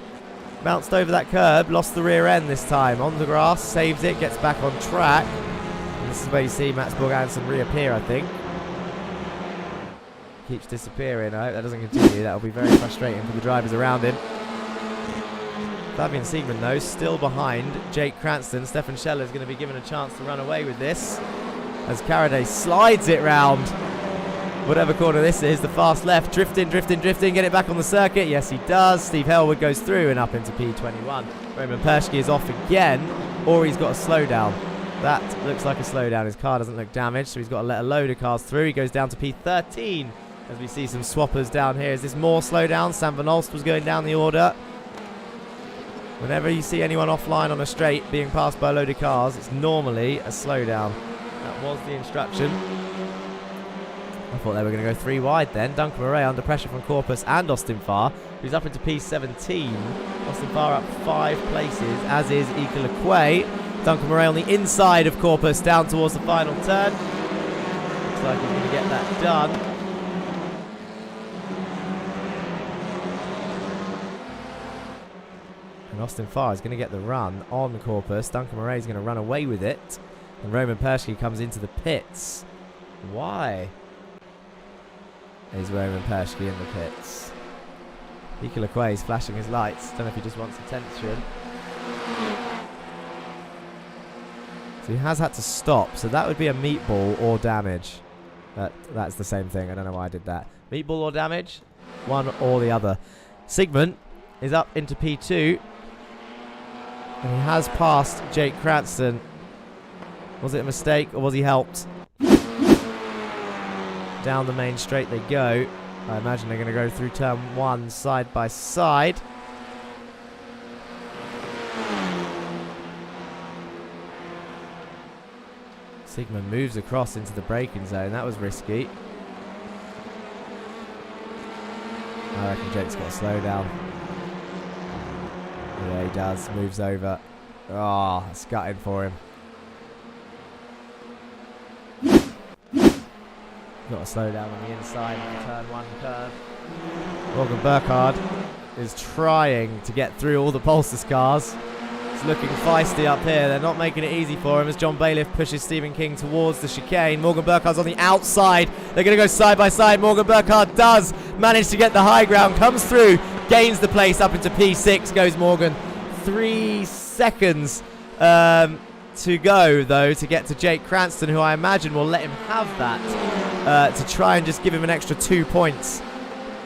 Bounced over that curb, lost the rear end this time. On the grass, saves it, gets back on track. And this is where you see Mats Borg Andersen reappear, I think. Keeps disappearing. I hope that doesn't continue. That'll be very frustrating for the drivers around him. Fabian Siegmann, though, still behind Jake Cranston. Stefan Scheller is going to be given a chance to run away with this as Caraday slides it round whatever corner this is. The fast left, drifting, get it back on the circuit. Yes, he does. Steve Hellwood goes through and up into P21. Roman Persky is off again, or he's got a slowdown. That looks like a slowdown. His car doesn't look damaged, so he's got to let a load of cars through. He goes down to P13 as we see some swappers down here. Is this more slowdown? Sam Van Olst was going down the order. Whenever you see anyone offline on a straight being passed by a load of cars, it's normally a slowdown. That was the instruction. I thought they were going to go 3 wide then. Duncan Murray under pressure from Corpus and Austin Farr, who's up into P17. Austin Farr up 5 places, as is Ika Lequay. Duncan Murray on the inside of Corpus down towards the final turn. Looks like he's going to get that done. And Austin Farr is going to get the run on Corpus. Duncan Murray is going to run away with it. And Roman Persky comes into the pits. Why is Roman Persky in the pits? Ika Lequay is flashing his lights. Don't know if he just wants attention. So he has had to stop. So that would be a meatball or damage. That's the same thing. I don't know why I did that. Meatball or damage? One or the other. Siegmann is up into P2. And he has passed Jake Cranston. Was it a mistake or was he helped? Down the main straight they go. I imagine they're going to go through turn 1 side by side. Siegmann moves across into the braking zone. That was risky. I reckon Jake's got to slow down. Yeah, he does. Moves over. Oh, it's gutting for him. Got to slow down on the inside of the turn 1 curve. Morgan Burkhardt is trying to get through all the Pulsar cars. looking feisty up here. They're not making it easy for him as John Bailiff pushes Stephen King towards the chicane. Morgan Burkhardt's on the outside. They're going to go side by side. Morgan Burkhardt does manage to get the high ground, comes through, gains the place up into P6, goes Morgan. 3 seconds to go, though, to get to Jake Cranston, who I imagine will let him have that to try and just give him an extra 2 points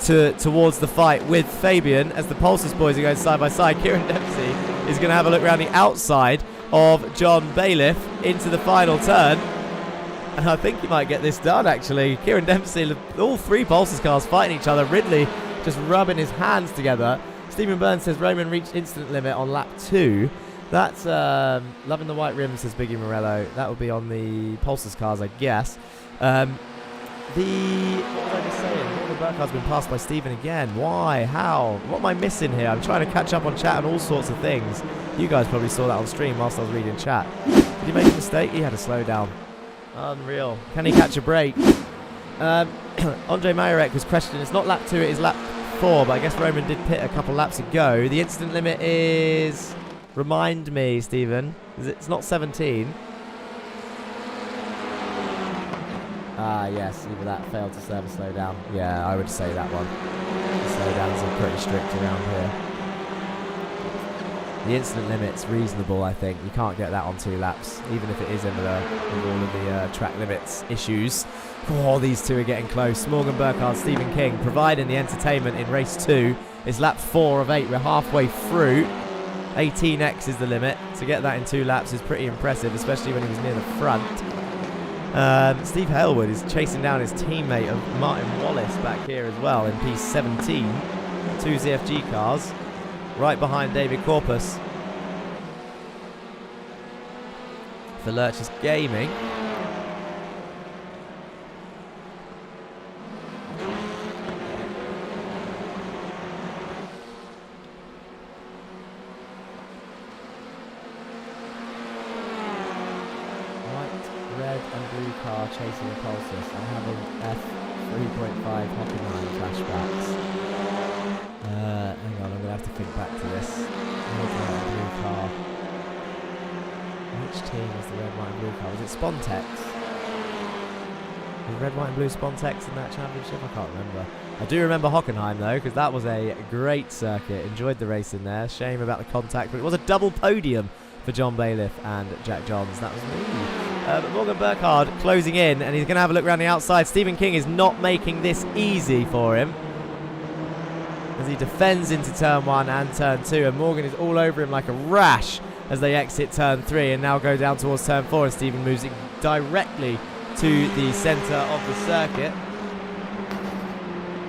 towards the fight with Fabian, as the Pulses boys are going side by side. Kieran Dempsey is going to have a look around the outside of John Bailiff into the final turn, and I think he might get this done, actually. Kieran Dempsey, all 3 Pulses cars fighting each other. Ridley just rubbing his hands together. Stephen Burns says Roman reached instant limit on lap 2. That's loving the white rims, says Biggie Morello. That would be on the Pulses cars, I guess. What was I just saying? Morgan Burkhardt's been passed by Stephen again. Why? How? What am I missing here? I'm trying to catch up on chat and all sorts of things. You guys probably saw that on stream whilst I was reading chat. Did he make a mistake? He had to slow down. Unreal. Can he catch a break? Andre Marek was questioning. It's not lap 2, it is lap 4, but I guess Roman did pit a couple laps ago. The instant limit is... Remind me, Stephen. It's not 17. Yes, either that failed to serve a slow down. Yeah, I would say that one. The slow downs are pretty strict around here. The instant limit's reasonable, I think. You can't get that on 2 laps, even if it is in all of the track limits issues. Oh, these two are getting close. Morgan Burkhardt, Stephen King providing the entertainment in race 2. It's lap 4 of 8. We're halfway through. 18x is the limit. To get that in 2 laps is pretty impressive, especially when he was near the front. Steve Halewood is chasing down his teammate of Martin Wallace back here as well in P17. 2 ZFG cars. Right behind David Corpus. For Lurch's Gaming. Chasing the Pulses. I'm having F3.5 Hockenheim flashbacks. Hang on, I'm going to have to think back to this. Red, white and blue car. Which team was the red, white and blue car? Was it Spontex? Was red, white and blue Spontex in that championship? I can't remember. I do remember Hockenheim though, because that was a great circuit. Enjoyed the race in there. Shame about the contact, but it was a double podium for John Bailiff and Jack Johns. That was me. But Morgan Burkhardt closing in, and he's going to have a look around the outside. Stephen King is not making this easy for him as he defends into turn 1 and turn 2, and Morgan is all over him like a rash as they exit turn 3 and now go down towards turn 4, and Stephen moves it directly to the centre of the circuit.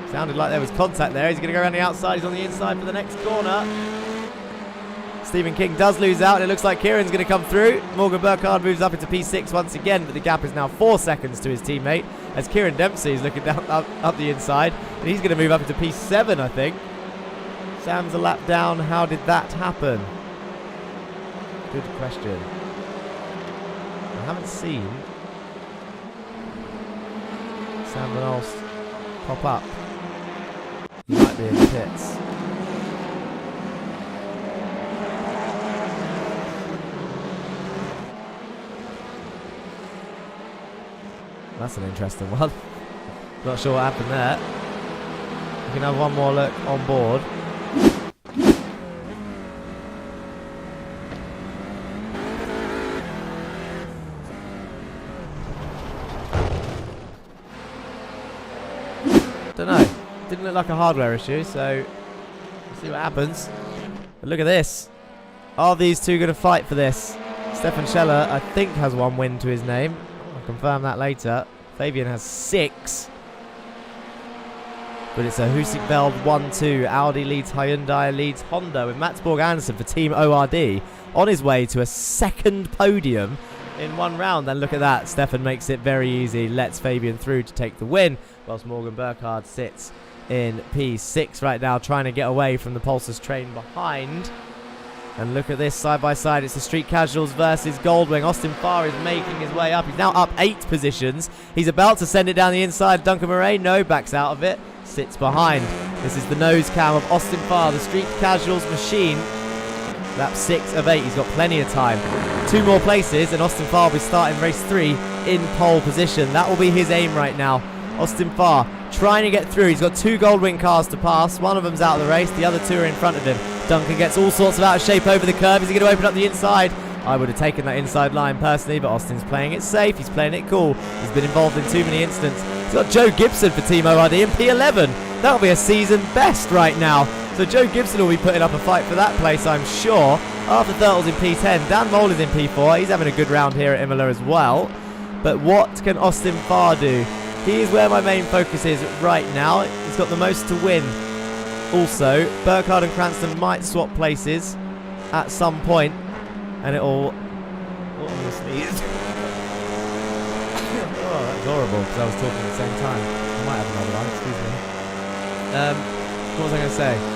Sounded like there was contact there. He's going to go around the outside. He's on the inside for the next corner. Stephen King does lose out, and it looks like Kieran's going to come through. Morgan Burkhardt moves up into P6 once again, but the gap is now 4 seconds to his teammate as Kieran Dempsey is looking down up the inside, and he's going to move up into P7, I think. Sam's a lap down. How did that happen? Good question. I haven't seen Sam Van Olst pop up. He might be in the pits. That's an interesting one. Not sure what happened there. We can have one more look on board. Don't know. Didn't look like a hardware issue, so we'll see what happens. But look at this. Are these two going to fight for this? Stefan Scheller, I think, has 1 win to his name. I'll confirm that later. Fabian has 6. But it's a Husqvarna 1-2. Audi leads Hyundai, leads Honda, with Mats Borg Andersen for Team ORD on his way to a 2nd podium in 1 round. And look at that. Stefan makes it very easy. Lets Fabian through to take the win, whilst Morgan Burkhardt sits in P6 right now, trying to get away from the Pulsar's train behind. And look at this, side by side. It's the Street Casuals versus Goldwing. Austin Farr is making his way up. He's now up 8 positions. He's about to send it down the inside. Duncan Murray, no, backs out of it. Sits behind. This is the nose cam of Austin Farr, the Street Casuals machine. Lap 6 of 8. He's got plenty of time. 2 more places, and Austin Farr will be starting race 3 in pole position. That will be his aim right now. Austin Farr trying to get through. He's got 2 Goldwing cars to pass. One of them's out of the race. The other 2 are in front of him. Duncan gets all sorts of out of shape over the curve. Is he going to open up the inside? I would have taken that inside line personally, but Austin's playing it safe. He's playing it cool. He's been involved in too many incidents. He's got Joe Gibson for Team ORD in P11. That'll be a season best right now. So Joe Gibson will be putting up a fight for that place, I'm sure. Arthur Thurtle's in P10. Dan Mole is in P4. He's having a good round here at Imola as well. But what can Austin Farr do? He is where my main focus is right now. He's got the most to win. Also, Burkhardt and Cranston might swap places at some point, and it'll... What am I sneeze? Oh, that was horrible because I was talking at the same time. I might have another one, excuse me. What was I going to say?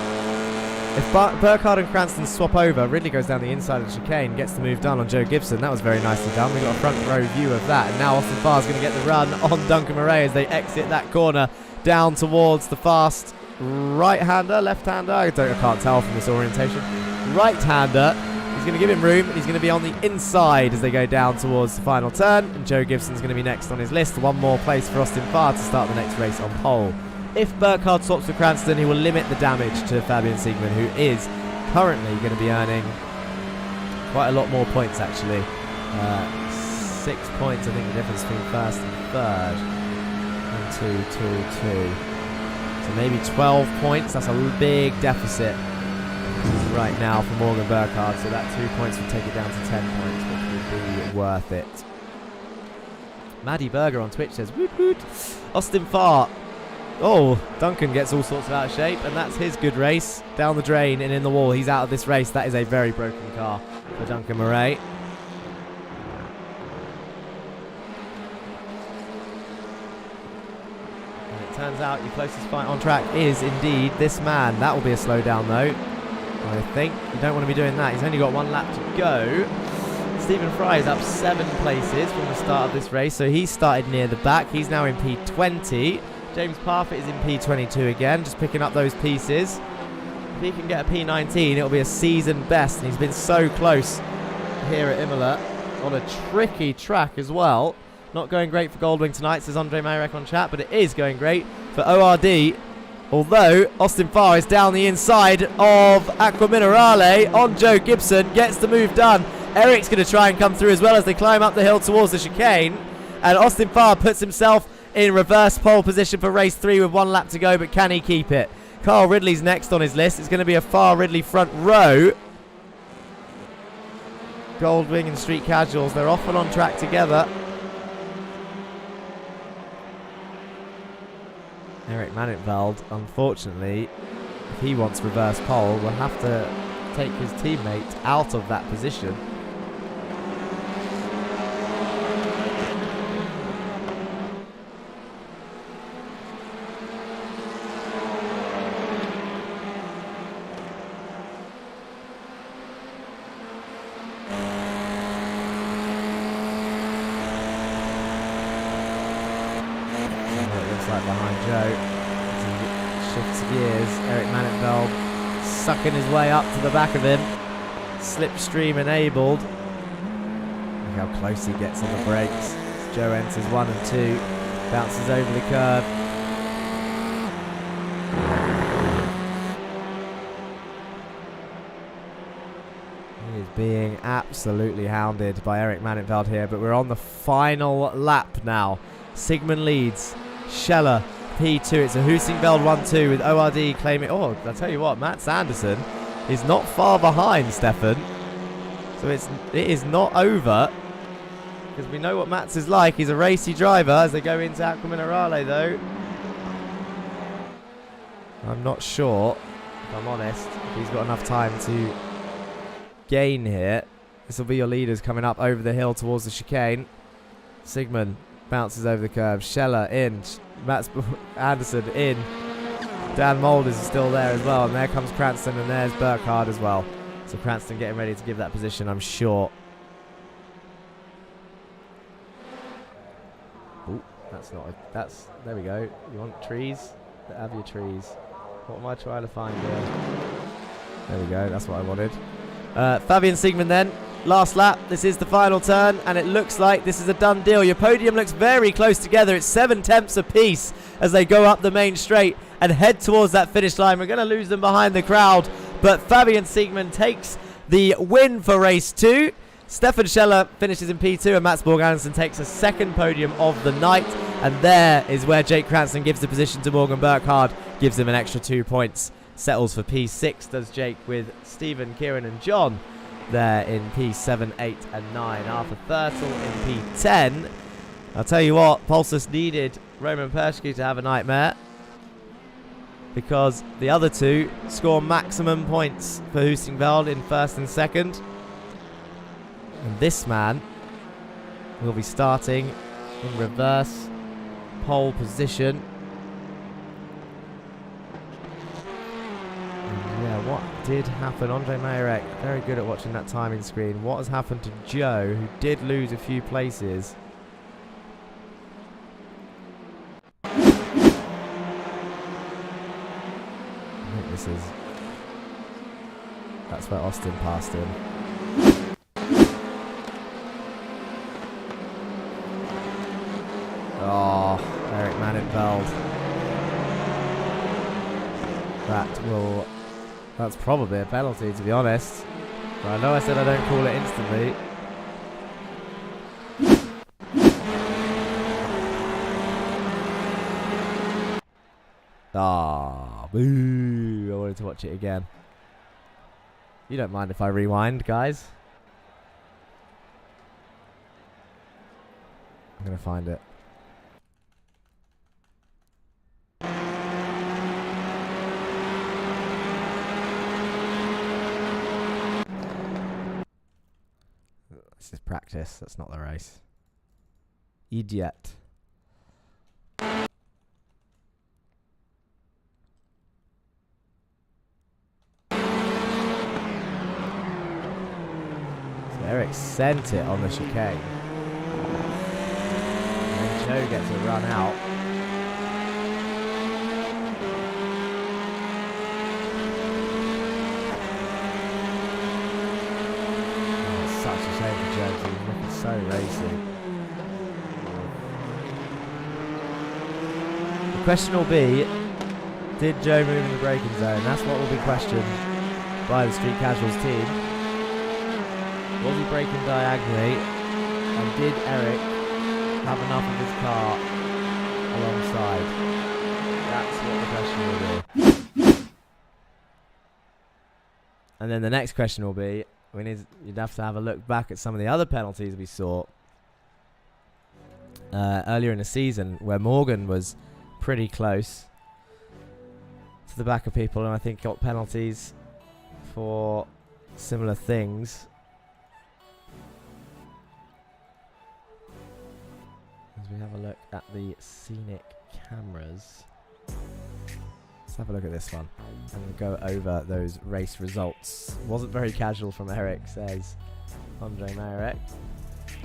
If Burkhardt and Cranston swap over, Ridley goes down the inside of the chicane, gets the move done on Joe Gibson. That was very nicely done. We got a front row view of that. And now Austin Farr's going to get the run on Duncan Murray as they exit that corner down towards the fast right-hander, left-hander. I can't tell from this orientation. Right-hander. He's going to give him room, and he's going to be on the inside as they go down towards the final turn. And Joe Gibson's going to be next on his list. One more place for Austin Farr to start the next race on pole. If Burkhardt swaps with Cranston, he will limit the damage to Fabian Siegmann, who is currently going to be earning quite a lot more points, actually. 6 points, I think, the difference between first and third. 1, 2, 2, 2. So maybe 12 points. That's a big deficit right now for Morgan Burkhardt. So that 2 points would take it down to 10 points, which would be worth it. Maddie Berger on Twitch says, woot woot. Austin Farr. Oh, Duncan gets all sorts of out of shape, and that's his good race. Down the drain and in the wall. He's out of this race. That is a very broken car for Duncan Murray. And it turns out your closest fight on track is indeed this man. That will be a slowdown, though. I think you don't want to be doing that. He's only got 1 lap to go. Stephen Fry is up 7 places from the start of this race, so he started near the back. He's now in P20. James Parfitt is in P22 again, just picking up those pieces. If he can get a P19, it'll be a season best. And he's been so close here at Imola on a tricky track as well. Not going great for Goldwing tonight, says Andre Marek on chat, but it is going great for ORD. Although Austin Farr is down the inside of Aqua Minerale on Joe Gibson, gets the move done. Eric's going to try and come through as well as they climb up the hill towards the chicane. And Austin Farr puts himself in reverse pole position for race 3 with 1 lap to go, but can he keep it? Carl Ridley's next on his list. It's going to be a Farr Ridley front row. Goldwing and Street Casuals, they're often on track together. Eric Mannitveld, unfortunately, if he wants reverse pole, will have to take his teammate out of that position. Sucking his way up to the back of him. Slipstream enabled. Look how close he gets on the brakes. Joe enters 1 and 2. Bounces over the curve. He is being absolutely hounded by Eric Mannitveld here, but we're on the final lap now. Sigmund leads. Scheller P2. It's a Husingveld 1-2 with ORD claiming... Oh, I'll tell you what, Matt Sanderson is not far behind Stefan. So it is not over. Because we know what Mats is like. He's a racy driver as they go into Aqua Minerale, though. I'm not sure, if I'm honest, if he's got enough time to gain here. This will be your leaders coming up over the hill towards the chicane. Sigmund bounces over the curve. Scheller in. Mats Anderson in. Dan Mould is still there as well. And there comes Cranston, and there's Burkhardt as well. So Cranston getting ready to give that position, I'm sure. Ooh, that's not a... That's... There we go. You want trees? Have your trees. What am I trying to find here? There we go. That's what I wanted. Fabian Siegman then. Last lap. This is the final turn, and it looks like this is a done deal. Your podium looks very close together. It's 7/10 apiece as they go up the main straight and head towards that finish line. We're going to lose them behind the crowd, but Fabian Siegman takes the win for race 2. Stefan Scheller finishes in P2, and Mats Borg Andersen takes a second podium of the night. And there is where Jake Cranston gives the position to Morgan Burkhardt, gives him an extra 2 points. Settles for P6, does Jake, with Stephen, Kieran and John there in P7, 8 and 9. Arthur Thurtle in P10. I'll tell you what, Pulsus needed Roman Perschke to have a nightmare, because the other two score maximum points for Hustingveld in first and second. And this man will be starting in reverse pole position. And yeah, what did happen? Andre Mayerek, very good at watching that timing screen. What has happened to Joe, who did lose a few places? I think this is... That's where Austin passed him. Oh, Eric Manenfeld. That's probably a penalty, to be honest. But I know I said I don't call it instantly. Ah, boo. I wanted to watch it again. You don't mind if I rewind, guys? I'm going to find it. This is practice. That's not the race. Idiot. So Eric sent it on the chicane. And Joe gets a run out. Such a shame for Joe, he's looking so racy. The question will be, did Joe move in the braking zone? That's what will be questioned by the Street Casuals team. Was he braking diagonally? And did Eric have enough of his car alongside? That's what the question will be. And then the next question will be, you'd have to have a look back at some of the other penalties we saw earlier in the season, where Morgan was pretty close to the back of people, and I think got penalties for similar things. As we have a look at the scenic cameras, let's have a look at this one and go over those race results. Wasn't very casual from Eric, says Andre Mayerek.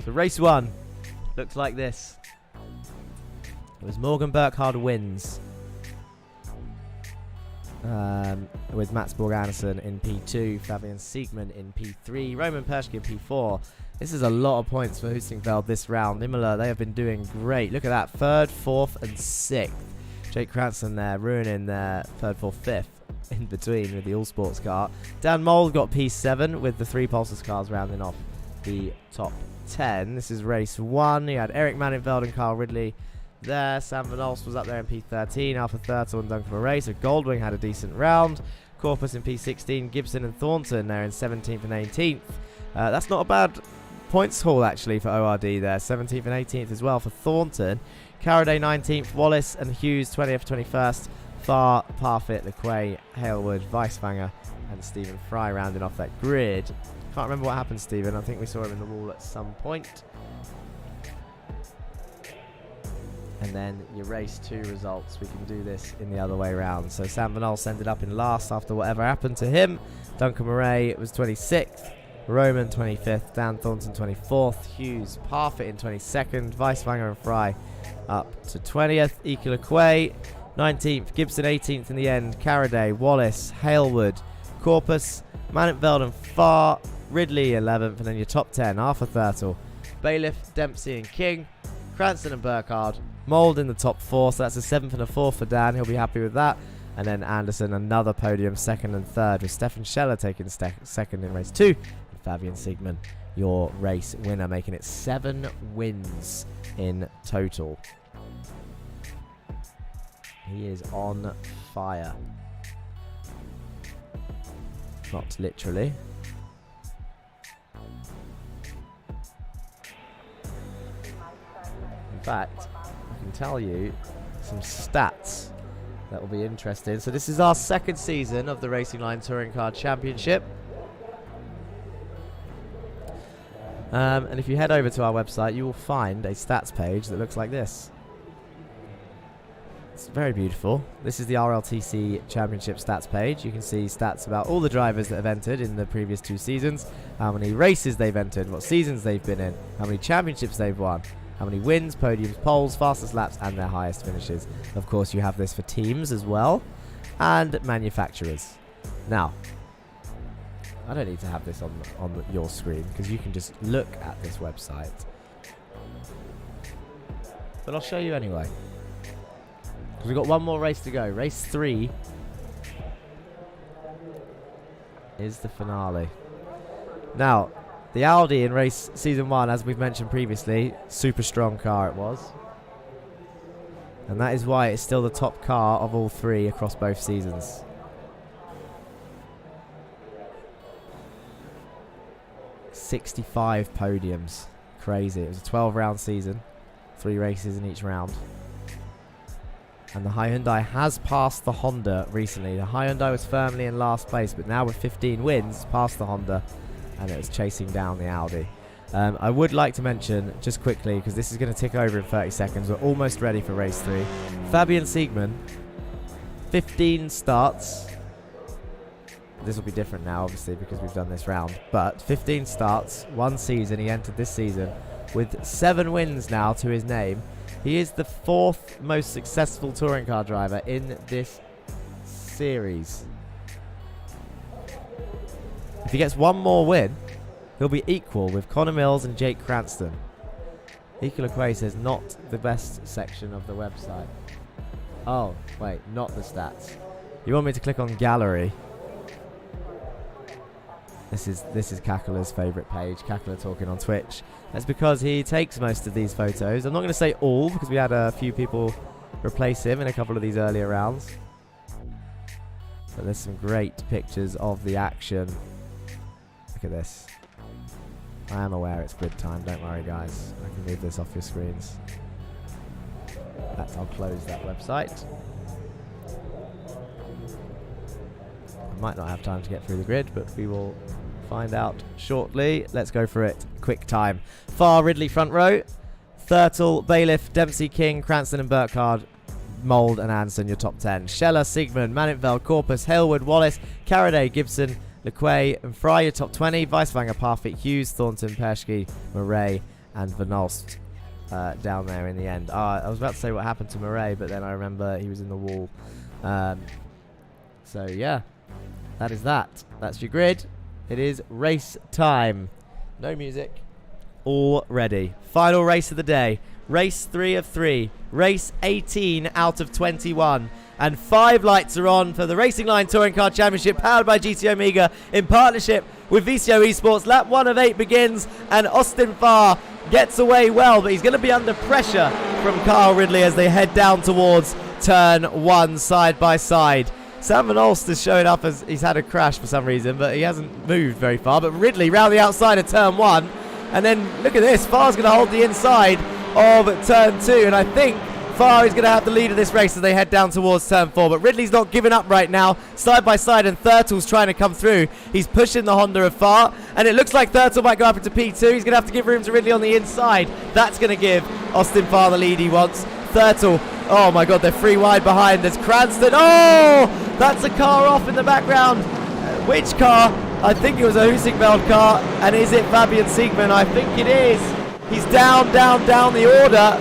So race 1 looks like this. It was Morgan Burkhardt wins, with Mats Borg Andersen in P2, Fabian Siegman in P3, Roman Perschke in P4. This is a lot of points for Hustingveld this round. Imola, they have been doing great. Look at that, 3rd, 4th and 6th. Jake Cranston there, ruining their 3rd, 4th, 5th in between with the all-sports car. Dan Mold got P7 with the 3 Pulsus cars rounding off the top 10. This is race 1. You had Eric Manenfeld and Carl Ridley there. Sam Van Olst was up there in P13. Arthur Thurtle and Duncan Murray. So Goldwing had a decent round. Corpus in P16. Gibson and Thornton there in 17th and 18th. That's not a bad points haul actually for ORD there. 17th and 18th as well for Thornton. Caraday 19th, Wallace and Hughes 20th, 21st, Farr, Parfit, LeQuay, Halewood, Weisfanger and Stephen Fry rounding off that grid. Can't remember what happened, Stephen. I think we saw him in the wall at some point. And then your race 2 results, we can do this in the other way around. So Sam Van Olst ended up in last after whatever happened to him. Duncan Murray was 26th. Roman 25th, Dan Thornton 24th, Hughes, Parfit in 22nd, Weisfanger and Fry up to 20th, Ike LeQuay 19th, Gibson 18th in the end, Caraday, Wallace, Halewood, Corpus, Manenveld and Farr, Ridley 11th, and then your top 10, Arthur Thurtle, Bailiff, Dempsey and King, Cranston and Burkhard, Mould in the top 4, so that's a 7th and a 4th for Dan, he'll be happy with that. And then Anderson, another podium, 2nd and 3rd, with Stefan Scheller taking 2nd in race 2, and Fabian Siegmann, your race winner, making it 7 wins in total. He is on fire. Not literally. In fact, I can tell you some stats that will be interesting. So this is our 2nd season of the Racing Line Touring Car Championship. And if you head over to our website, you will find a stats page that looks like this. It's very beautiful. This is the RLTC Championship stats page. You can see stats about all the drivers that have entered in the previous 2 seasons, how many races they've entered, what seasons they've been in, how many championships they've won, how many wins, podiums, poles, fastest laps, and their highest finishes. Of course, you have this for teams as well, and manufacturers. Now, I don't need to have this on your screen, because you can just look at this website. But I'll show you anyway. Because we've got one more race to go. Race 3 is the finale. Now, the Audi in race season 1, as we've mentioned previously, super strong car it was. And that is why it's still the top car of all 3 across both seasons. '65 podiums. Crazy. It was a 12-round season. 3 races in each round. And the Hyundai has passed the Honda recently. The Hyundai was firmly in last place, but now with 15 wins, past the Honda, and it was chasing down the Audi. I would like to mention, just quickly, because this is going to tick over in 30 seconds, we're almost ready for race 3. Fabian Siegmann, 15 starts. This will be different now, obviously, because we've done this round. But 15 starts, 1 season, he entered this season, with 7 wins now to his name. He is the 4th most successful touring car driver in this series. If he gets 1 more win, he'll be equal with Connor Mills and Jake Cranston. Equal says not the best section of the website. Oh, wait, not the stats. You want me to click on gallery? This is Kakula's favourite page. Kakula talking on Twitch. That's because he takes most of these photos. I'm not going to say all, because we had a few people replace him in a couple of these earlier rounds. But there's some great pictures of the action. Look at this. I am aware it's grid time. Don't worry, guys. I can move this off your screens. I'll close that website. I might not have time to get through the grid, but we will find out shortly. Let's go for it. Quick time. Farr, Ridley front row. Thurtle, Bailiff, Dempsey, King, Cranston and Burkhard, Mould and Anderson, your top 10. Scheller, Siegmann, Manenveld, Corpus, Hailwood, Wallace, Carraday, Gibson, Lequay and Fry, your top 20. Weiswanger, Parfit, Hughes, Thornton, Perschke, Murray and Van Olst down there in the end. I was about to say what happened to Murray, but then I remember he was in the wall. So yeah, that is that. That's your grid. It is race time. No music. All ready. Final race of the day. Race 3 of 3. Race 18 out of 21. And 5 lights are on for the Racing Line Touring Car Championship, powered by GT Omega in partnership with VCO eSports. Lap 1 of 8 begins, and Austin Farr gets away well, but he's going to be under pressure from Carl Ridley as they head down towards turn 1 side by side. Sam Van Olst is showing up as he's had a crash for some reason, but he hasn't moved very far. But Ridley round the outside of turn 1. And then look at this. Farr's going to hold the inside of turn 2. And I think Farr is going to have the lead of this race as they head down towards turn 4. But Ridley's not giving up right now. Side by side, and Thurtle's trying to come through. He's pushing the Honda of Farr. And it looks like Thurtle might go up into P2. He's going to have to give room to Ridley on the inside. That's going to give Austin Farr the lead he wants. Thurtle. Oh my god, they're 3 wide behind. There's Cranston. Oh! That's a car off in the background. Which car? I think it was a Husingveld car. And is it Fabian Siegmann? I think it is. He's down the order.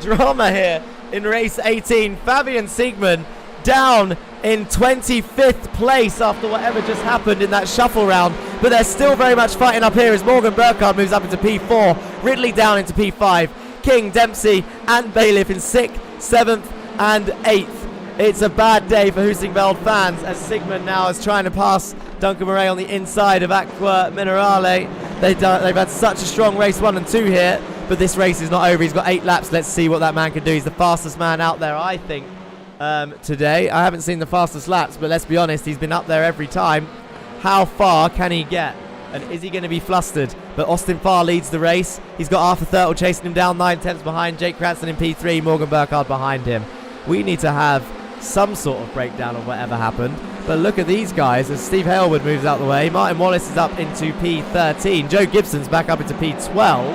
Drama here in race 18. Fabian Siegmann down in 25th place after whatever just happened in that shuffle round. But they're still very much fighting up here as Morgan Burkhardt moves up into P4. Ridley down into P5. King, Dempsey and Bailiff in 6th, 7th and 8th. It's a bad day for Husingveld fans as Sigmund now is trying to pass Duncan Murray on the inside of Aqua Minerale. They've had such a strong race 1 and 2 here, but this race is not over. He's got 8 laps. Let's see what that man can do. He's the fastest man out there, I think, today. I haven't seen the fastest laps, but let's be honest, he's been up there every time. How far can he get? And is he going to be flustered? But Austin Farr leads the race. He's got Arthur Thurtle chasing him down 9 tenths behind. Jake Cranston in P3, Morgan Burkhardt behind him. We need to have some sort of breakdown of whatever happened. But look at these guys as Steve Hailwood moves out the way. Martin Wallace is up into P13. Joe Gibson's back up into P12.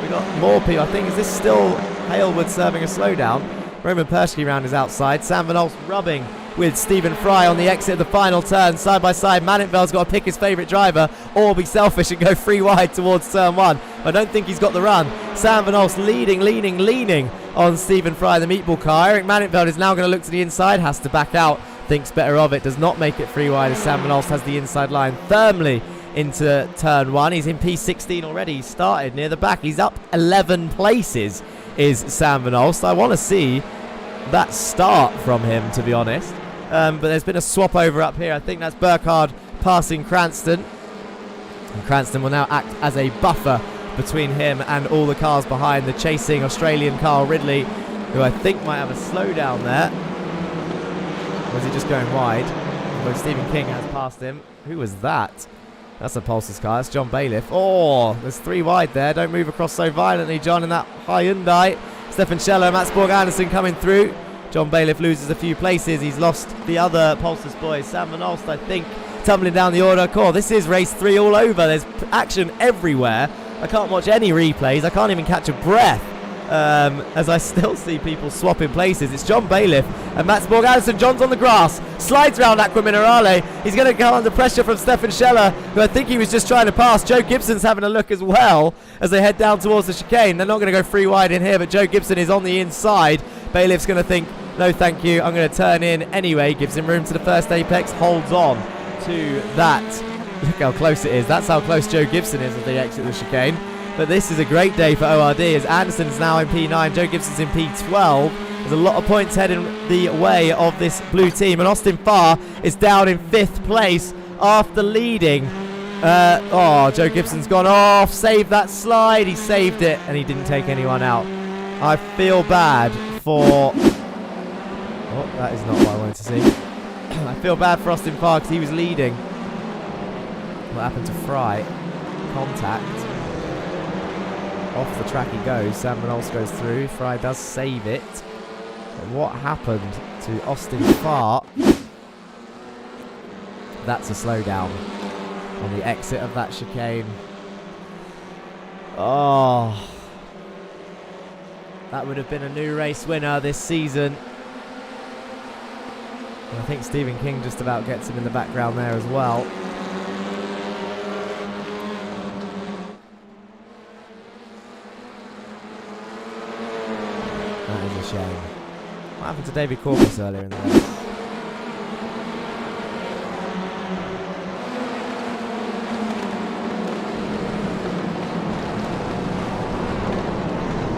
We've got more people. I think, is this still Hailwood serving a slowdown? Roman Persky round is outside. Sam Van Olst rubbing with Stephen Fry on the exit of the final turn. Side by side, Manitveld's got to pick his favourite driver or be selfish and go 3 wide towards turn 1. I don't think he's got the run. Sam Van Olst leaning on Stephen Fry, the meatball car. Eric Manitveld is now going to look to the inside, has to back out, thinks better of it, does not make it 3 wide as Sam Van Olst has the inside line firmly into turn 1. He's in P16 already. He started near the back. He's up 11 places is Sam Van Olst. I want to see that start from him, to be honest. But there's been a swap over up here. I think that's Burkhardt passing Cranston. And Cranston will now act as a buffer between him and all the cars behind. The chasing Australian Carl Ridley, who I think might have a slowdown there. Or is he just going wide? Although Stephen King has passed him. Who was that? That's a Pulsar's car. That's John Bailiff. Oh, there's 3 wide there. Don't move across so violently, John, in that Hyundai. Stefan Scheller, Mats Borg Anderson coming through. John Bailiff loses a few places. He's lost the other Pulsar's boys. Sam Van Olst, I think, tumbling down the order. Cool. This is race 3 all over. There's action everywhere. I can't watch any replays. I can't even catch a breath as I still see people swapping places. It's John Bailiff and Mats Borg Anderson. John's on the grass. Slides round Aqua Minerale. He's going to go under pressure from Stefan Scheller, who I think he was just trying to pass. Joe Gibson's having a look as well as they head down towards the chicane. They're not going to go 3 wide in here, but Joe Gibson is on the inside. Bailiff's going to think, no thank you, I'm going to turn in anyway. Gives him room to the first apex. Holds on to that. Look how close it is. That's how close Joe Gibson is as they exit the chicane. But this is a great day for ORD as Anderson's now in P9. Joe Gibson's in P12. There's a lot of points heading the way of this blue team. And Austin Farr is down in 5th place after leading. Joe Gibson's gone off. Saved that slide. He saved it and he didn't take anyone out. I feel bad for... Oh, that is not what I wanted to see. I feel bad for Austin Farr because he was leading. What happened to Fry? Contact. Off the track he goes. Sam Van Olst goes through. Fry does save it. But what happened to Austin Farr? That's a slowdown on the exit of that chicane. Oh. That would have been a new race winner this season. And I think Stephen King just about gets him in the background there as well. That is a shame. What happened to David Corpus earlier in the race?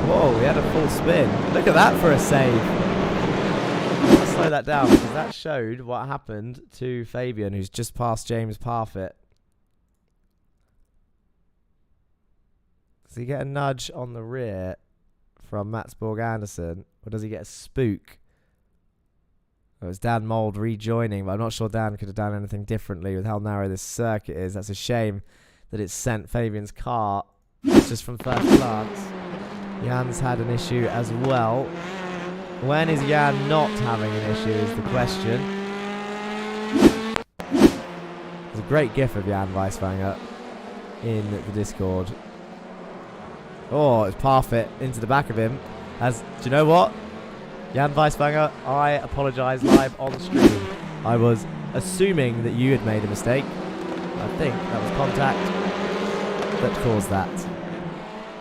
Whoa, we had a full spin. Look at that for a save. Let's slow that down because that showed what happened to Fabian, who's just passed James Parfitt. Does he get a nudge on the rear from Mats Borg Anderson, or does he get a spook? It was Dan Mould rejoining, but I'm not sure Dan could have done anything differently with how narrow this circuit is. That's a shame that it sent Fabian's car just from first glance. Jan's had an issue as well. When is Jan not having an issue is the question. There's a great gif of Jan Weiswanger in the Discord. Oh, it's Parfitt into the back of him. Do you know what? Jan Weiswanger, I apologise live on stream. I was assuming that you had made a mistake. I think that was contact that caused that.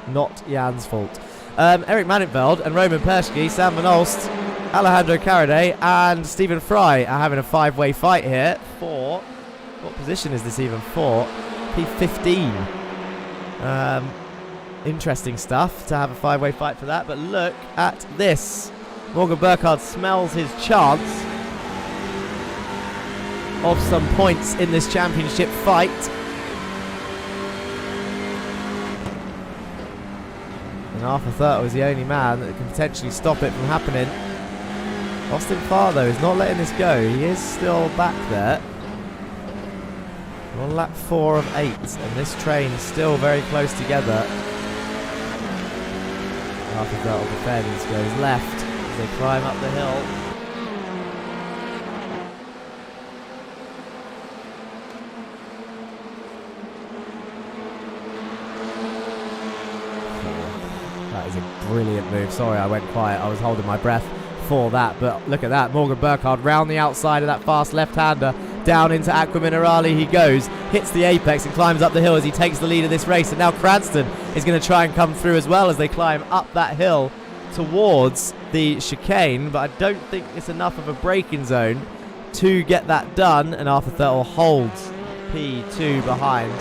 Not Jan's fault. Eric Manitveld and Roman Persky, Sam Van Olst Alejandro Carade and Stephen Fry are having a 5-way fight here for, what position is this even for? P15. Interesting stuff to have a 5-way fight for that, but look at this. Morgan Burkhardt smells his chance of some points in this championship fight. And Arthur Thurtle is the only man that can potentially stop it from happening. Austin Farr, though, is not letting this go. He is still back there. We're on lap 4 of 8, and this train is still very close together. Arthur Thurtle defends, goes left as they climb up the hill. That is a brilliant move. Sorry, I went quiet. I was holding my breath for that, but look at that. Morgan Burkhardt round the outside of that fast left-hander, down into Aqua Minerale he goes, hits the apex and climbs up the hill as he takes the lead of this race. And now Cranston is going to try and come through as well as they climb up that hill towards the chicane, but I don't think it's enough of a braking zone to get that done. And Arthur Thurtle holds P2 behind.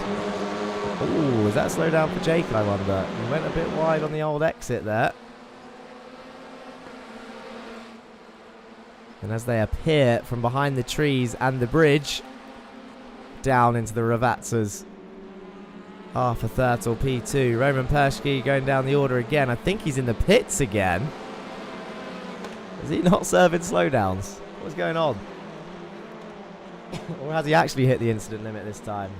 Ooh, is that a slow down for Jake, I wonder? He went a bit wide on the old exit there. And as they appear from behind the trees and the bridge, down into the Ravazzas. Arthur Thurtle, P2. Roman Perschke going down the order again. I think he's in the pits again. Is he not serving slowdowns? What's going on? Or has he actually hit the incident limit this time?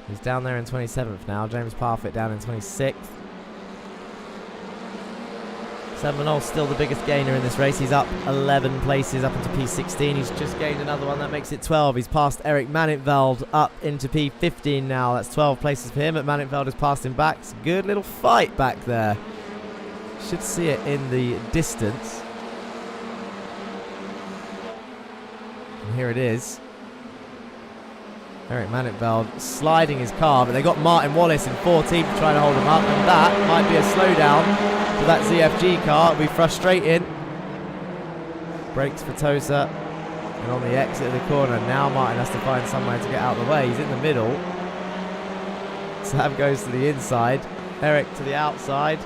He's down there in 27th now. James Parfitt down in 26th. Seminol's still the biggest gainer in this race. He's up 11 places up into P16. He's just gained another one. That makes it 12. He's passed Eric Manitveld up into P15 now. That's 12 places for him. But Manitveld has passed him back. It's a good little fight back there. Should see it in the distance. And here it is. Eric Manitveld sliding his car, but they got Martin Wallace in 14th trying to hold him up, and that might be a slowdown for that ZFG car. It'll be frustrating. Brakes for Tosa, and on the exit of the corner, now Martin has to find somewhere to get out of the way. He's in the middle. Sam goes to the inside, Eric to the outside.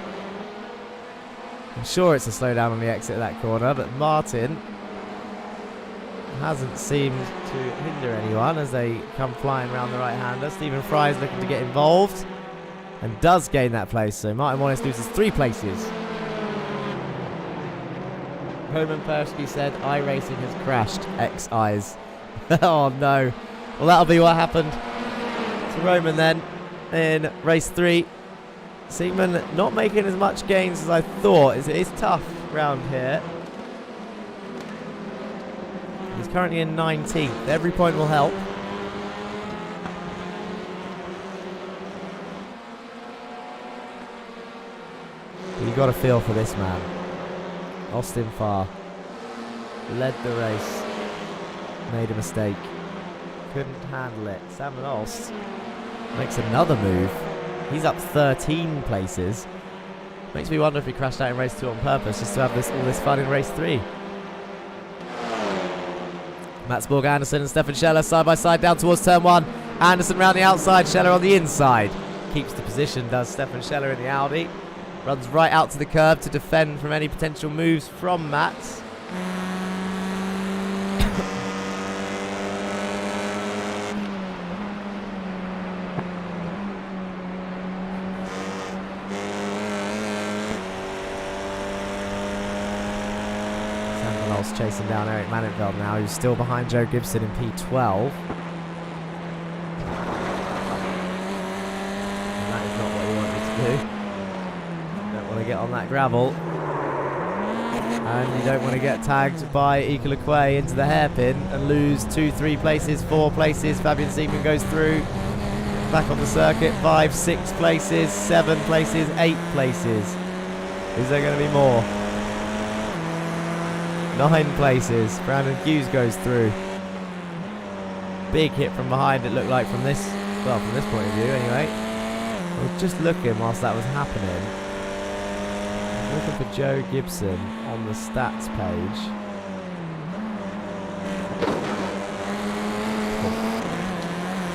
I'm sure it's a slowdown on the exit of that corner, but Martin hasn't seemed to hinder anyone as they come flying around the right-hander. Stephen Fry is looking to get involved and does gain that place, so Martin Wallace loses 3 places. Roman Perschke said, iRacing has crashed, X eyes. Oh no. Well, that'll be what happened to Roman then in race 3. Siegman not making as much gains as I thought. It is tough round here. He's currently in 19th. Every point will help. But you got a feel for this man. Austin Farr led the race. Made a mistake. Couldn't handle it. Sam Olst makes another move. He's up 13 places. Makes me wonder if he crashed out in race 2 on purpose just to have all this fun in race 3. Mats Borg Anderson and Stefan Scheller side by side down towards turn 1. Anderson round the outside, Scheller on the inside. Keeps the position, does Stefan Scheller in the Audi. Runs right out to the curb to defend from any potential moves from Mats. Chasing down Eric Manitveld now, who's still behind Joe Gibson in P12. And that is not what he wanted to do. You don't want to get on that gravel. And you don't want to get tagged by Ika Lequay into the hairpin and lose 2, 3 places, 4 places. Fabian Siegman goes through. Back on the circuit, 5, 6 places, 7 places, 8 places. Is there going to be more? 9 places. Brandon Hughes goes through. Big hit from behind, it looked like, from this point of view anyway. We're just looking whilst that was happening. Looking for Joe Gibson on the stats page.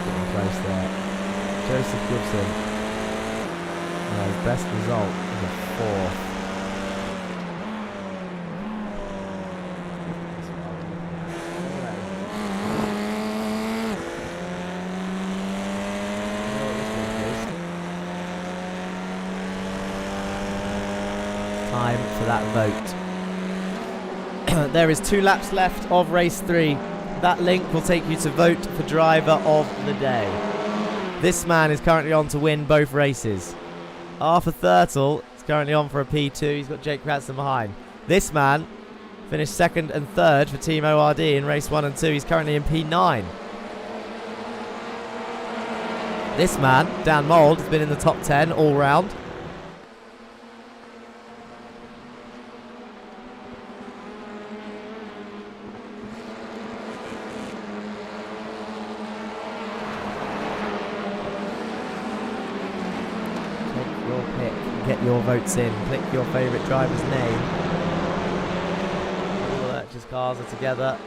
Getting close there. Joseph Gibson. His best result is a 4th. Time for that vote. There is 2 laps left of race 3. That link will take you to vote for driver of the day. This man is currently on to win both races. Arthur Thurtle is currently on for a P2. He's got Jake Cranston behind. This man finished 2nd and 3rd for Team ORD in race 1 and 2. He's currently in P9. This man, Dan Mould, has been in the top 10 all round. Get your votes in. Click your favourite driver's name. All the Lurch's cars are together.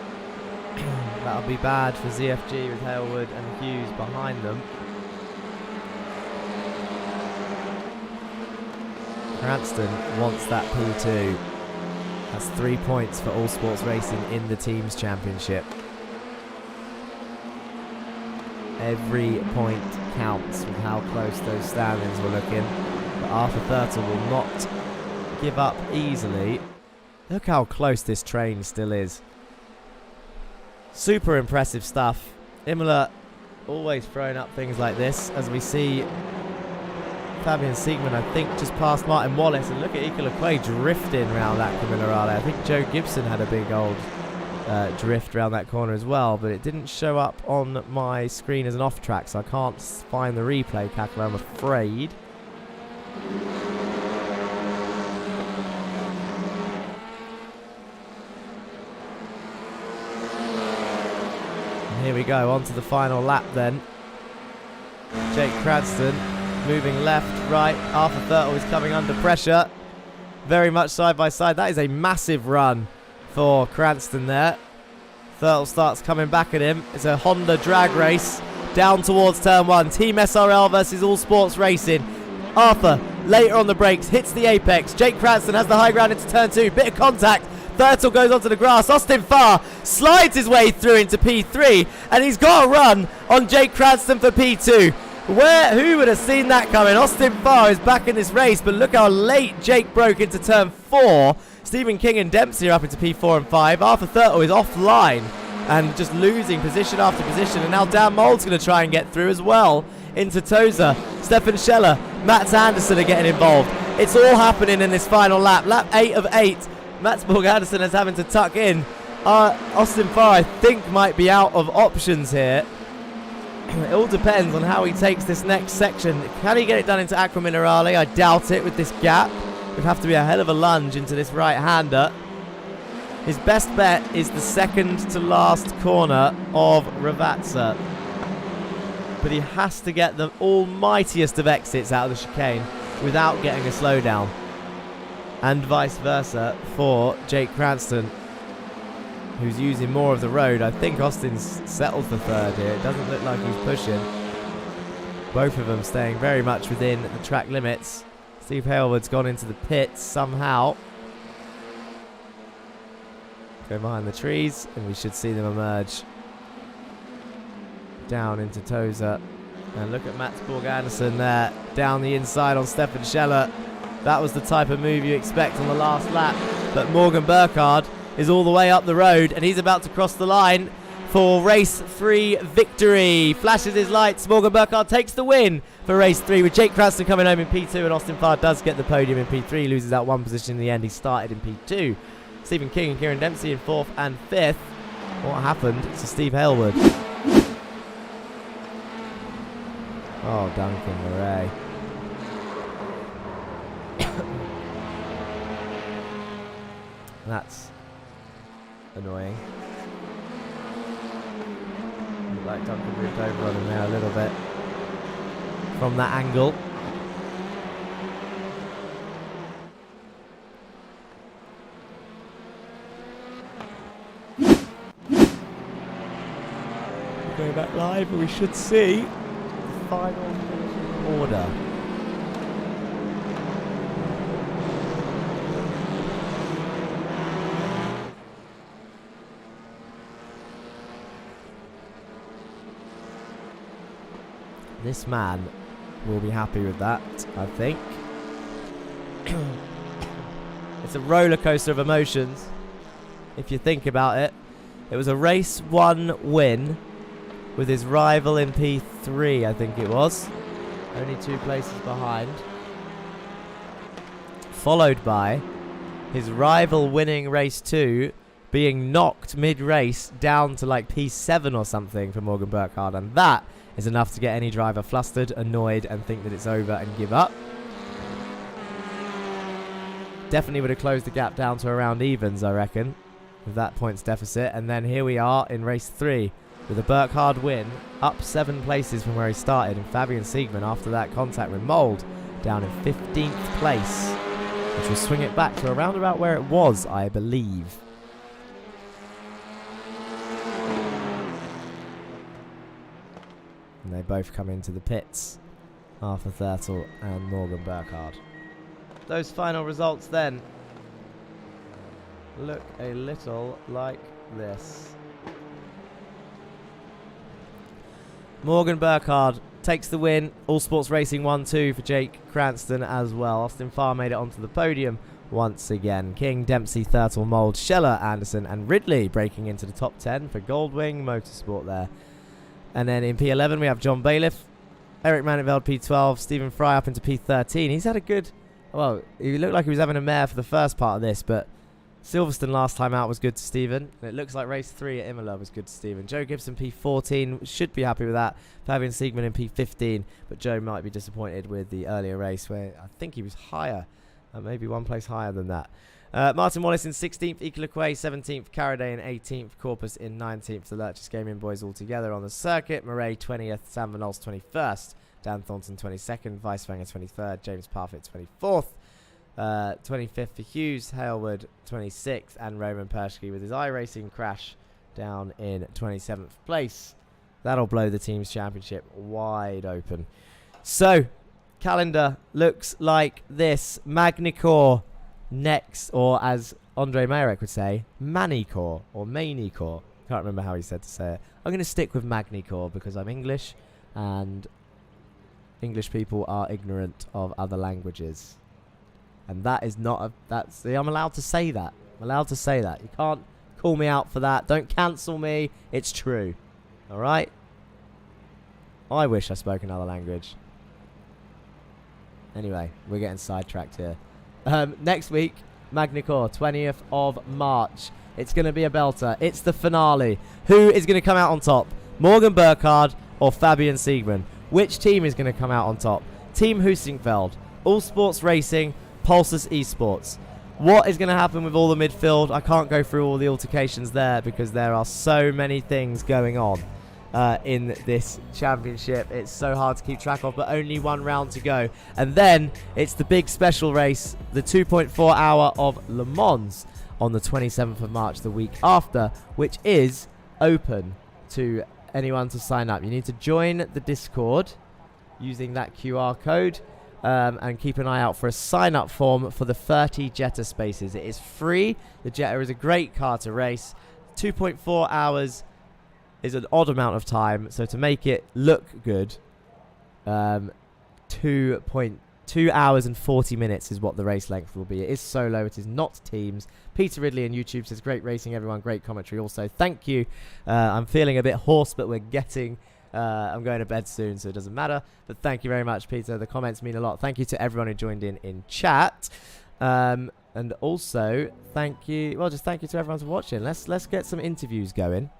That'll be bad for ZFG with Halewood and Hughes behind them. Cranston wants that P2. That's 3 points for All Sports Racing in the Teams Championship. Every point counts with how close those standings were looking. But Arthur Thurtle will not give up easily. Look how close this train still is. Super impressive stuff. Imola always throwing up things like this, as we see Fabian Siegman, I think, just past Martin Wallace. And look at Ika Lequay drifting around that Camillerale. I think Joe Gibson had a big old drift around that corner as well, but it didn't show up on my screen as an off track, so I can't find the replay, Cackler, I'm afraid. And here we go, on to the final lap then. Jake Cranston moving left, right. Arthur Thurtle is coming under pressure. Very much side by side. That is a massive run for Cranston there. Thurtle starts coming back at him. It's a Honda drag race down towards turn 1. Team SRL versus All Sports Racing. Arthur, later on the brakes, hits the apex. Jake Cranston has the high ground into turn 2. Bit of contact. Thurtle goes onto the grass. Austin Farr slides his way through into P3. And he's got a run on Jake Cranston for P2. Who would have seen that coming? Austin Farr is back in this race, but look how late Jake broke into turn 4. Stephen King and Dempsey are up into P4 and 5. Arthur Thurtle is offline and just losing position after position. And now Dan Mould's going to try and get through as well into Tozer. Stefan Scheller, Mats Anderson are getting involved. It's all happening in this final lap. Lap 8 of 8. Mats Borg-Anderson is having to tuck in. Austin Farr, I think, might be out of options here. It all depends on how he takes this next section. Can he get it done into Aqua Minerale? I doubt it with this gap. It would have to be a hell of a lunge into this right-hander. His best bet is the second to last corner of Ravazza. But he has to get the almightiest of exits out of the chicane without getting a slowdown. And vice versa for Jake Cranston, who's using more of the road. I think Austin's settled for third here. It doesn't look like he's pushing. Both of them staying very much within the track limits. Steve Halewood's gone into the pits somehow. Go behind the trees, and we should see them emerge down into Tozer. And look at Mats Borg-Anderson there, down the inside on Stefan Scheller. That was the type of move you expect on the last lap. But Morgan Burkhardt is all the way up the road, and he's about to cross the line for race 3 victory. Flashes his lights. Morgan Burkhardt takes the win for race 3 with Jake Cranston coming home in P2, and Austin Farr does get the podium in P3. He loses out one position in the end. He started in P2. Stephen King and Kieran Dempsey in 4th and 5th. What happened to Steve Halewood? Oh, Duncan Murray. That's annoying. Looked like Duncan moved over on him there a little bit from that angle. Go back live and we should see the final order. This man will be happy with that, I think. It's a roller coaster of emotions, if you think about it. It was a race 1 win with his rival in P3, I think it was. Only 2 places behind. Followed by his rival winning race 2, being knocked mid-race down to like P7 or something for Morgan Burkhardt. And that is enough to get any driver flustered, annoyed, and think that it's over and give up. Definitely would have closed the gap down to around evens, I reckon, with that points deficit. And then here we are in race 3. With a Burkhardt win, up 7 places from where he started, and Fabian Siegmann, after that contact with Mould, down in 15th place, which will swing it back to around about where it was, I believe. And they both come into the pits, Arthur Thurtle and Morgan Burkhardt. Those final results then look a little like this. Morgan Burkhardt takes the win. All Sports Racing 1-2 for Jake Cranston as well. Austin Farr made it onto the podium once again. King, Dempsey, Thurtle, Mould, Scheller, Anderson and Ridley breaking into the top 10 for Goldwing Motorsport there. And then in P11 we have John Bailiff, Eric Maniveld P12, Stephen Fry up into P13. He's had a good, well, he looked like he was having a mare for the first part of this, but Silverstone last time out was good to Stephen. And it looks like race 3 at Imola was good to Stephen. Joe Gibson P14, should be happy with that. Fabian Siegmann in P15, but Joe might be disappointed with the earlier race where I think he was higher, maybe 1 place higher than that. Martin Wallace in 16th, Equilique 17th, Caraday in 18th, Corpus in 19th. The Lurchis Gaming boys all together on the circuit. Murray 20th, Sam Van Ols 21st, Dan Thornton 22nd, Weiswanger 23rd, James Parfitt 24th. 25th for Hughes, Halewood 26th, and Roman Persky with his iRacing crash down in 27th place. That'll blow the team's championship wide open. So, calendar looks like this. Magny-Cours next, or as Andre Mayerek would say, Manicore or Manicore. Can't remember how he said to say it. I'm going to stick with Magny-Cours because I'm English, and English people are ignorant of other languages. And that is not a... I'm allowed to say that. I'm allowed to say that. You can't call me out for that. Don't cancel me. It's true. Alright? I wish I spoke another language. Anyway, we're getting sidetracked here. Next week, Magny-Cours, 20th of March. It's going to be a belter. It's the finale. Who is going to come out on top? Morgan Burkhardt or Fabian Siegmann? Which team is going to come out on top? Team Husingfeld, All Sports Racing, Pulsus eSports. What is going to happen with all the midfield? I can't go through all the altercations there because there are so many things going on in this championship. It's so hard to keep track of, but only 1 round to go. And then it's the big special race, the 2.4 hour of Le Mans on the 27th of March, the week after, which is open to anyone to sign up. You need to join the Discord using that QR code. And keep an eye out for a sign-up form for the 30 Jetta spaces. It is free. The Jetta is a great car to race. 2.4 hours is an odd amount of time, so to make it look good, 2.2 hours and 40 minutes is what the race length will be. It is solo. It is not teams. Peter Ridley on YouTube says, great racing, everyone. Great commentary also. Thank you. I'm feeling a bit hoarse, but we're getting... I'm going to bed soon, so it doesn't matter. But thank you very much, Peter. The comments mean a lot. Thank you to everyone who joined in chat. And also, thank you. Well, just thank you to everyone for watching. Let's get some interviews going.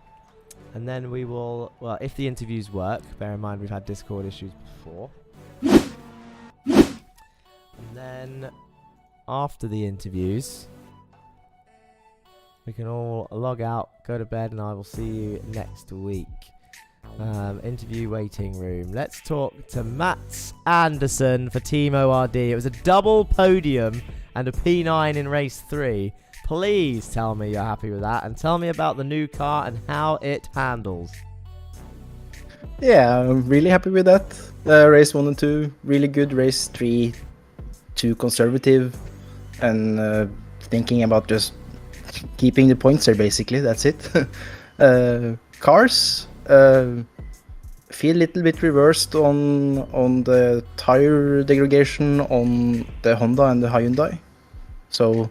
And then we will, well, if the interviews work, bear in mind we've had Discord issues before. And then after the interviews, We can all log out, go to bed, and I will see you next week. Interview waiting room. Let's talk to Mats Anderson for Team ORD. It was a double podium and a P9 in race 3. Please tell me you're happy with that, and tell me about the new car and how it handles. Yeah, I'm really happy with that. Race 1 and 2, really good. Race 3, too conservative, and thinking about just keeping the points there, basically. That's it. Cars, feel a little bit reversed on the tire degradation on the Honda and the Hyundai. So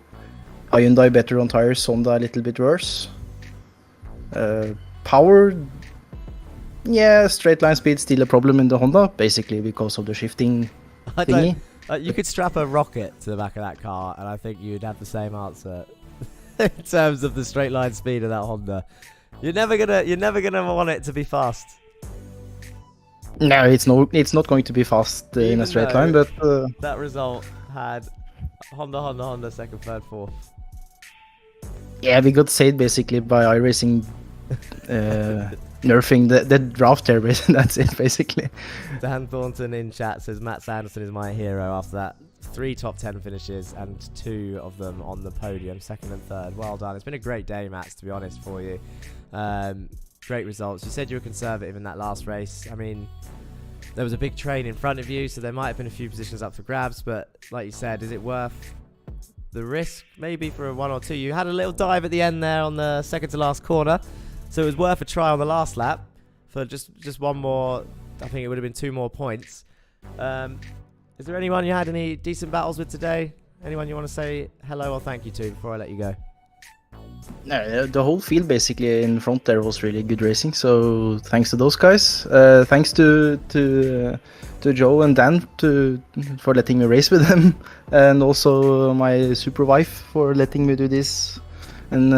Hyundai better on tires, Honda a little bit worse. Power, yeah, straight line speed still a problem in the Honda, basically because of the shifting thingy. You could strap a rocket to the back of that car, and I think you'd have the same answer in terms of the straight line speed of that Honda. You're never gonna want it to be fast. No, it's not going to be fast in a straight line, but that result had Honda, second, third, fourth. Yeah, we got saved basically by iRacing nerfing the draft there. That's it, basically. Dan Thornton in chat says Matt Sanderson is my hero after that. 3 top 10 finishes and 2 of them on the podium, second and third. Well done. It's been a great day, Matt, to be honest, for you. Great results. You said you were conservative in that last race. I mean, there was a big train in front of you, so there might have been a few positions up for grabs, but like you said, is it worth the risk maybe for a 1 or 2? You had a little dive at the end there on the second to last corner, so it was worth a try on the last lap for just one more. I think it would have been 2 more points. Is there anyone you had any decent battles with today? Anyone you want to say hello or thank you to before I let you go? No, the whole field basically in front there was really good racing, so thanks to those guys. Thanks to Joe and Dan for letting me race with them, and also my super wife for letting me do this. And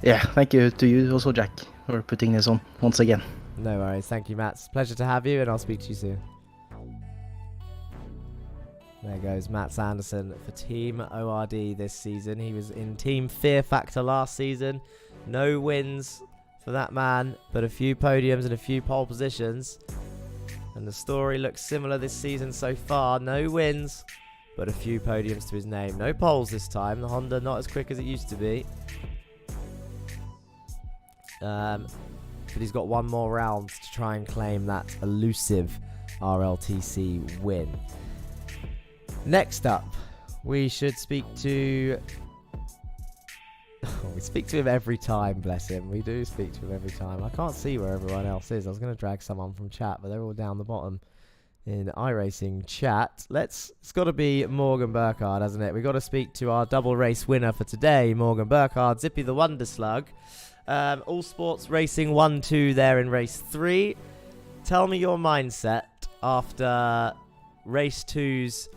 yeah, thank you to you also, Jack, for putting this on once again. No worries. Thank you, Matt. Pleasure to have you, and I'll speak to you soon. There goes Matt Sanderson for Team ORD this season. He was in Team Fear Factor last season. No wins for that man, but a few podiums and a few pole positions. And the story looks similar this season so far. No wins, but a few podiums to his name. No poles this time. The Honda not as quick as it used to be. But he's got 1 more round to try and claim that elusive RLTC win. Next up, we should speak to... we speak to him every time, bless him. We do speak to him every time. I can't see where everyone else is. I was going to drag someone from chat, but they're all down the bottom in iRacing chat. It's got to be Morgan Burkhardt, hasn't it? We've got to speak to our double race winner for today, Morgan Burkhardt, Zippy the Wonder Slug. All Sports Racing 1-2 there in race 3. Tell me your mindset after race 2's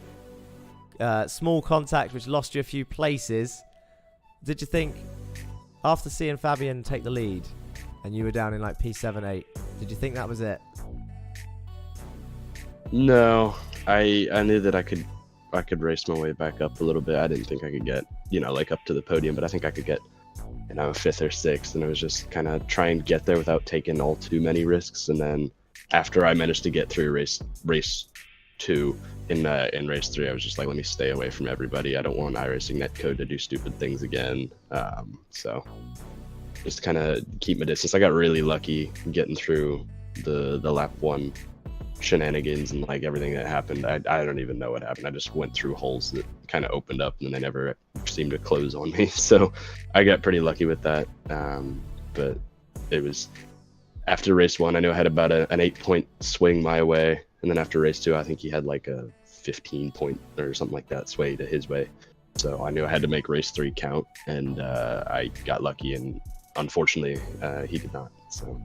small contact, which lost you a few places. Did you think, after seeing Fabian take the lead and you were down in like P7, 8, did you think that was it? No, I knew that I could race my way back up a little bit. I didn't think I could get, like up to the podium, but I think I could get, 5th or 6th, and it was just kind of try and get there without taking all too many risks. And then after I managed to get through race 2 in race 3, I was just like, let me stay away from everybody. I don't want iRacing netcode to do stupid things again. So just kind of keep my distance. I got really lucky getting through the lap 1 shenanigans and like everything that happened. I don't even know what happened. I just went through holes that kind of opened up and they never seemed to close on me. So I got pretty lucky with that. But it was after race 1, I knew I had about an 8-point swing my way. And then after race 2, I think he had like a 15-point or something like that sway to his way. So I knew I had to make race 3 count, and I got lucky, and unfortunately, he did not. So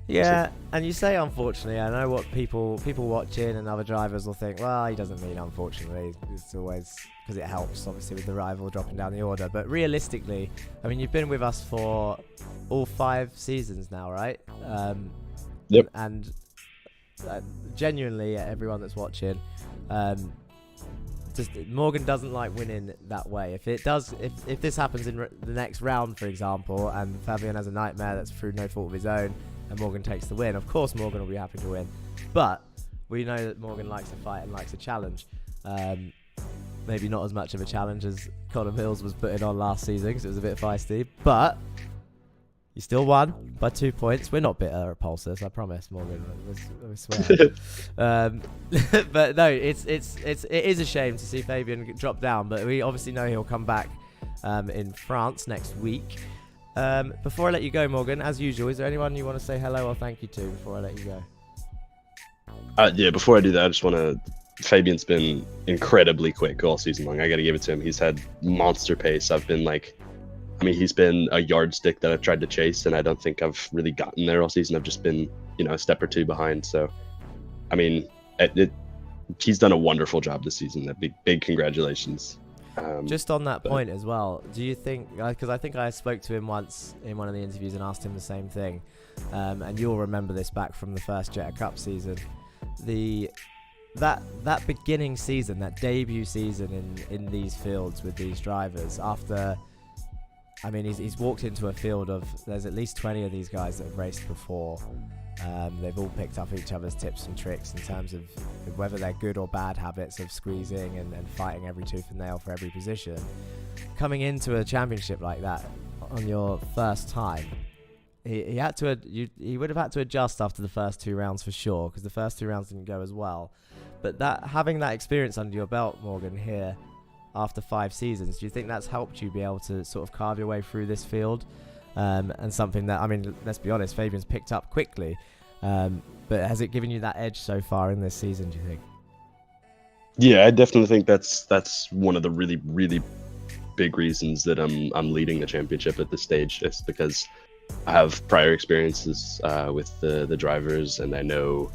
yeah, and you say unfortunately. I know what people watching and other drivers will think. Well, he doesn't mean unfortunately. It's always because it helps, obviously, with the rival dropping down the order. But realistically, I mean, you've been with us for all 5 seasons now, right? Yep. And genuinely, everyone that's watching, just Morgan doesn't like winning that way. If this happens in the next round, for example, and Fabian has a nightmare that's through no fault of his own, and Morgan takes the win, of course Morgan will be happy to win. But we know that Morgan likes to fight and likes a challenge. Maybe not as much of a challenge as Connor Mills was putting on last season, because it was a bit feisty. But you still won by 2 points. We're not bitter at Pulsers, I promise, Morgan. We swear. But no, it is a shame to see Fabian drop down. But we obviously know he'll come back in France next week. Before I let you go, Morgan, as usual, is there anyone you want to say hello or thank you to before I let you go? Yeah, before I do that, I just want to... Fabian's been incredibly quick all season long. I got to give it to him. He's had monster pace. He's been a yardstick that I've tried to chase, and I don't think I've really gotten there all season. I've just been, a step or two behind. So, he's done a wonderful job this season. Big congratulations. Just on that point as well, do you think, because I think I spoke to him once in one of the interviews and asked him the same thing, and you'll remember this back from the first Jetta Cup season, that beginning season, that debut season in these fields with these drivers, after, he's walked into a field of, there's at least 20 of these guys that have raced before. They've all picked up each other's tips and tricks in terms of whether they're good or bad habits of squeezing and fighting every tooth and nail for every position. Coming into a championship like that on your first time, he would have had to adjust after the first 2 rounds for sure, because the first 2 rounds didn't go as well. But having that experience under your belt, Morgan, here after 5 seasons, do you think that's helped you be able to sort of carve your way through this field? And something that, let's be honest, Fabian's picked up quickly. But has it given you that edge so far in this season, do you think? Yeah, I definitely think that's one of the really, really big reasons that I'm leading the championship at this stage. It's because I have prior experiences with the drivers, and I know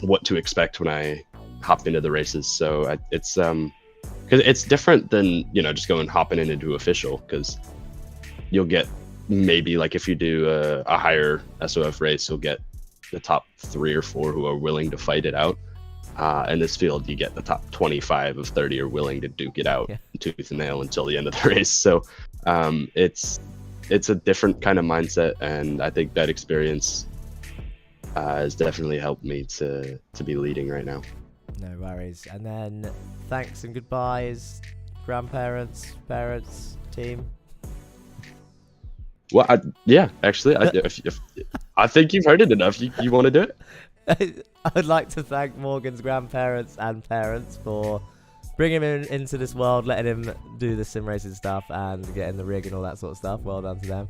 what to expect when I hop into the races. So it's because it's different than just hopping into official, because you'll get maybe if you do a higher SOF race, you'll get the top 3 or 4 who are willing to fight it out. In this field, you get the top 25 of 30 are willing to duke it out tooth and nail until the end of the race. So it's a different kind of mindset, and I think that experience has definitely helped me to be leading right now. No worries. And then thanks and goodbyes, grandparents, parents, team. Well, actually, I think you've heard it enough. You want to do it? I would like to thank Morgan's grandparents and parents for bringing him into this world, letting him do the sim racing stuff and getting the rig and all that sort of stuff. Well done to them.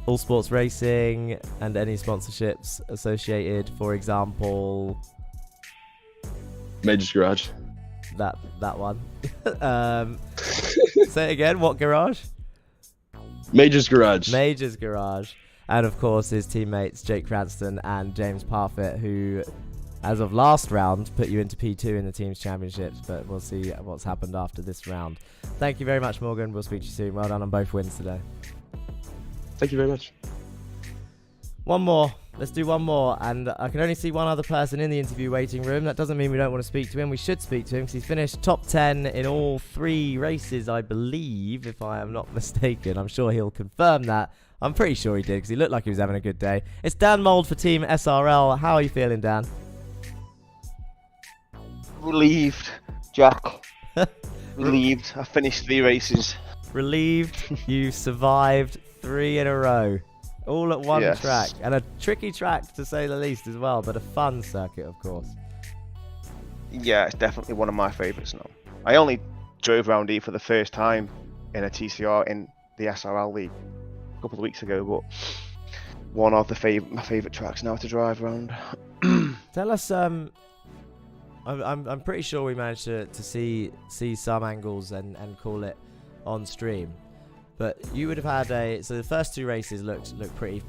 All Sports Racing and any sponsorships associated, for example, Major's Garage. That one. Say it again. What garage? Major's Garage. Major's Garage. And of course his teammates Jake Cranston and James Parfitt, who as of last round put you into P2 in the team's championships, but we'll see what's happened after this round. Thank you very much, Morgan. We'll speak to you soon. Well done on both wins today. Thank you very much. One more. Let's do one more. And I can only see one other person in the interview waiting room. That doesn't mean we don't want to speak to him. We should speak to him because he's finished top 10 in all 3 races, I believe, if I am not mistaken. I'm sure he'll confirm that. I'm pretty sure he did because he looked like he was having a good day. It's Dan Mould for Team SRL. How are you feeling, Dan? Relieved, Jack. Relieved. I finished 3 races. Relieved. You survived 3 in a row. All at one track. And a tricky track, to say the least, as well. But a fun circuit, of course. Yeah, it's definitely one of my favourites now. I only drove around here for the first time in a TCR in the SRL League a couple of weeks ago, but one of my favourite tracks now to drive around. Tell us, I'm pretty sure we managed to see some angles and call it on stream. But you would have had so the first 2 races looked pretty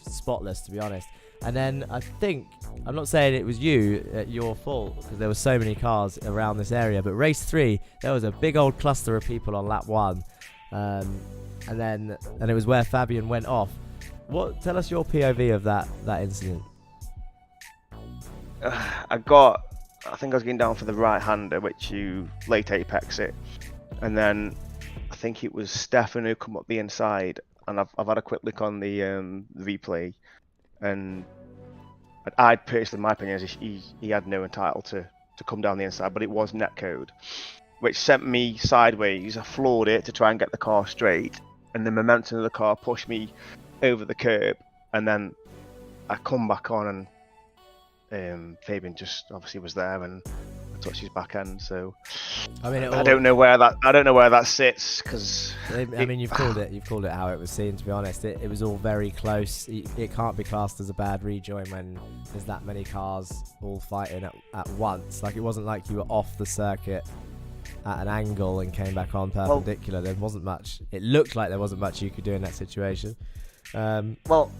spotless, to be honest. And then I think, I'm not saying it was your fault, because there were so many cars around this area, but race 3, there was a big old cluster of people on lap 1. And it was where Fabian went off. Tell us your POV of that incident. I got I think I was getting down for the right-hander, which you late apex it, and then I think it was Stefan who come up the inside, and I've had a quick look on the replay, and I'd personally, my opinion is he had no entitle to come down the inside, but it was netcode, which sent me sideways. I floored it to try and get the car straight, and the momentum of the car pushed me over the curb, and then I come back on, and Fabian just obviously was there, and I touched his back end. So I mean, I don't know where that sits, because I mean, you've called it how it was seen. To be honest, it was all very close. It can't be classed as a bad rejoin when there's that many cars all fighting at once. Like, it wasn't like you were off the circuit at an angle and came back on perpendicular. There wasn't much. It looked like there wasn't much you could do in that situation. Well,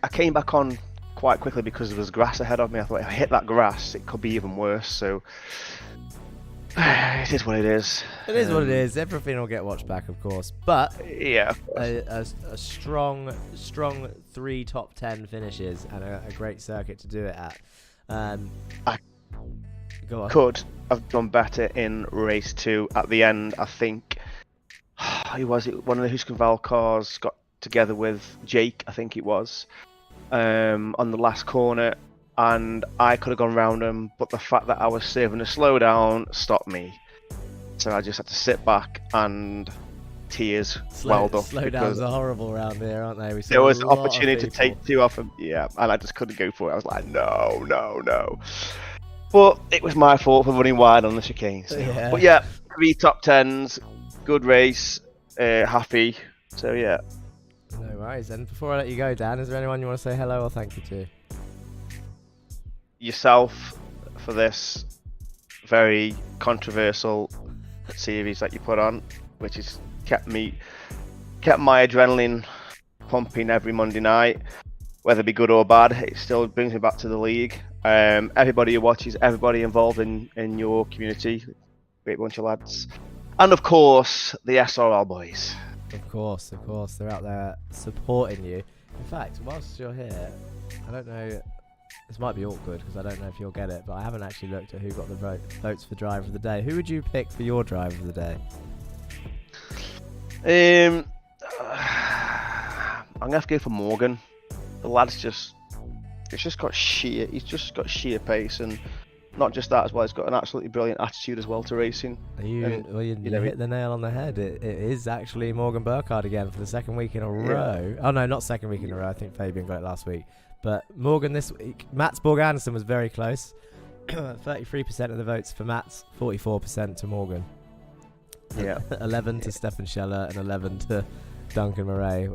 I came back on quite quickly because there was grass ahead of me. I thought if I hit that grass, it could be even worse. So it is what it is. It is what it is. Everything will get watched back, of course. But yeah, a strong 3 top 10 finishes and a great circuit to do it at. I Go on. could have done better in race 2 at the end. I think who was it? One of the Husqvarna cars got together with Jake, I think it was, on the last corner, and I could have gone round him, but the fact that I was saving a slowdown stopped me. So I just had to sit back, and tears welled up. Slowdowns are horrible around here, aren't they? There was an opportunity to take 2 off him, yeah, and I just couldn't go for it. I was like, no. But it was my fault for running wide on the chicane. So. Yeah. But yeah, 3 top 10s, good race, happy. So yeah. No worries. And before I let you go, Dan, is there anyone you want to say hello or thank you to? Yourself for this very controversial series that you put on, which has kept my adrenaline pumping every Monday night, whether it be good or bad. It still brings me back to the league. Everybody who watches, everybody involved in your community, great bunch of lads, and of course the SRL boys. Of course, they're out there supporting you. In fact, whilst you're here, I don't know, this might be awkward because I don't know if you'll get it, but I haven't actually looked at who got the votes for driver of the day. Who would you pick for your driver of the day? I'm gonna have to go for Morgan. The lad's he's just got sheer pace, and not just that as well, he's got an absolutely brilliant attitude as well to racing. You hit the nail on the head. It is actually Morgan Burkhardt again for the second week in a row. Oh no, not second week in a row. I think Fabian got it last week. But Morgan this week. Mats Borg Anderson was very close. 33% of the votes for Mats, 44% to Morgan. Yeah. 11 to Stefan Scheller and 11 to Duncan Murray.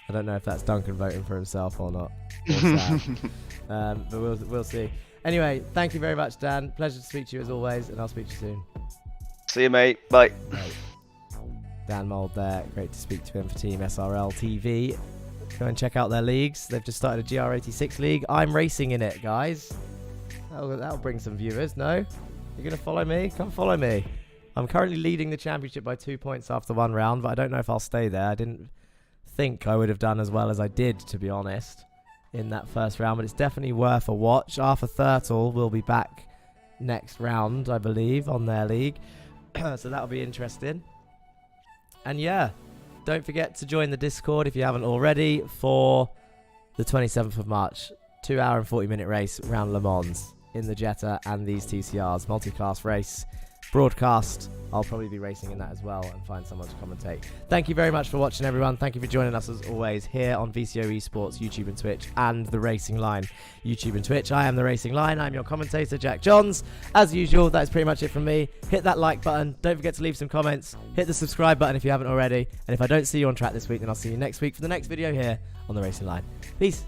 I don't know if that's Duncan voting for himself or not. Or Sam. But we'll see. Anyway, thank you very much, Dan. Pleasure to speak to you as always, and I'll speak to you soon. See you, mate. Bye. Right. Dan Mould there. Great to speak to him for Team SRL TV. Go and check out their leagues. They've just started a GR86 league. I'm racing in it, guys. That'll bring some viewers, no? You're going to follow me? Come follow me. I'm currently leading the championship by 2 points after 1 round, but I don't know if I'll stay there. I didn't think I would have done as well as I did, to be honest, in that first round, but it's definitely worth a watch. Arthur Thurtle will be back next round, I believe, on their league. So that'll be interesting. And yeah, don't forget to join the Discord if you haven't already for the 27th of March. 2 hour and 40-minute race around Le Mans in the Jetta and these TCRs. Multi-class race. Broadcast. I'll probably be racing in that as well and find someone to commentate. Thank you very much for watching, everyone. Thank you for joining us as always here on VCO eSports, YouTube and Twitch, and the Racing Line, YouTube and Twitch. I am the Racing Line. I'm your commentator, Jack Johns. As usual, that's pretty much it from me. Hit that like button. Don't forget to leave some comments. Hit the subscribe button if you haven't already. And if I don't see you on track this week, then I'll see you next week for the next video here on the Racing Line. Peace.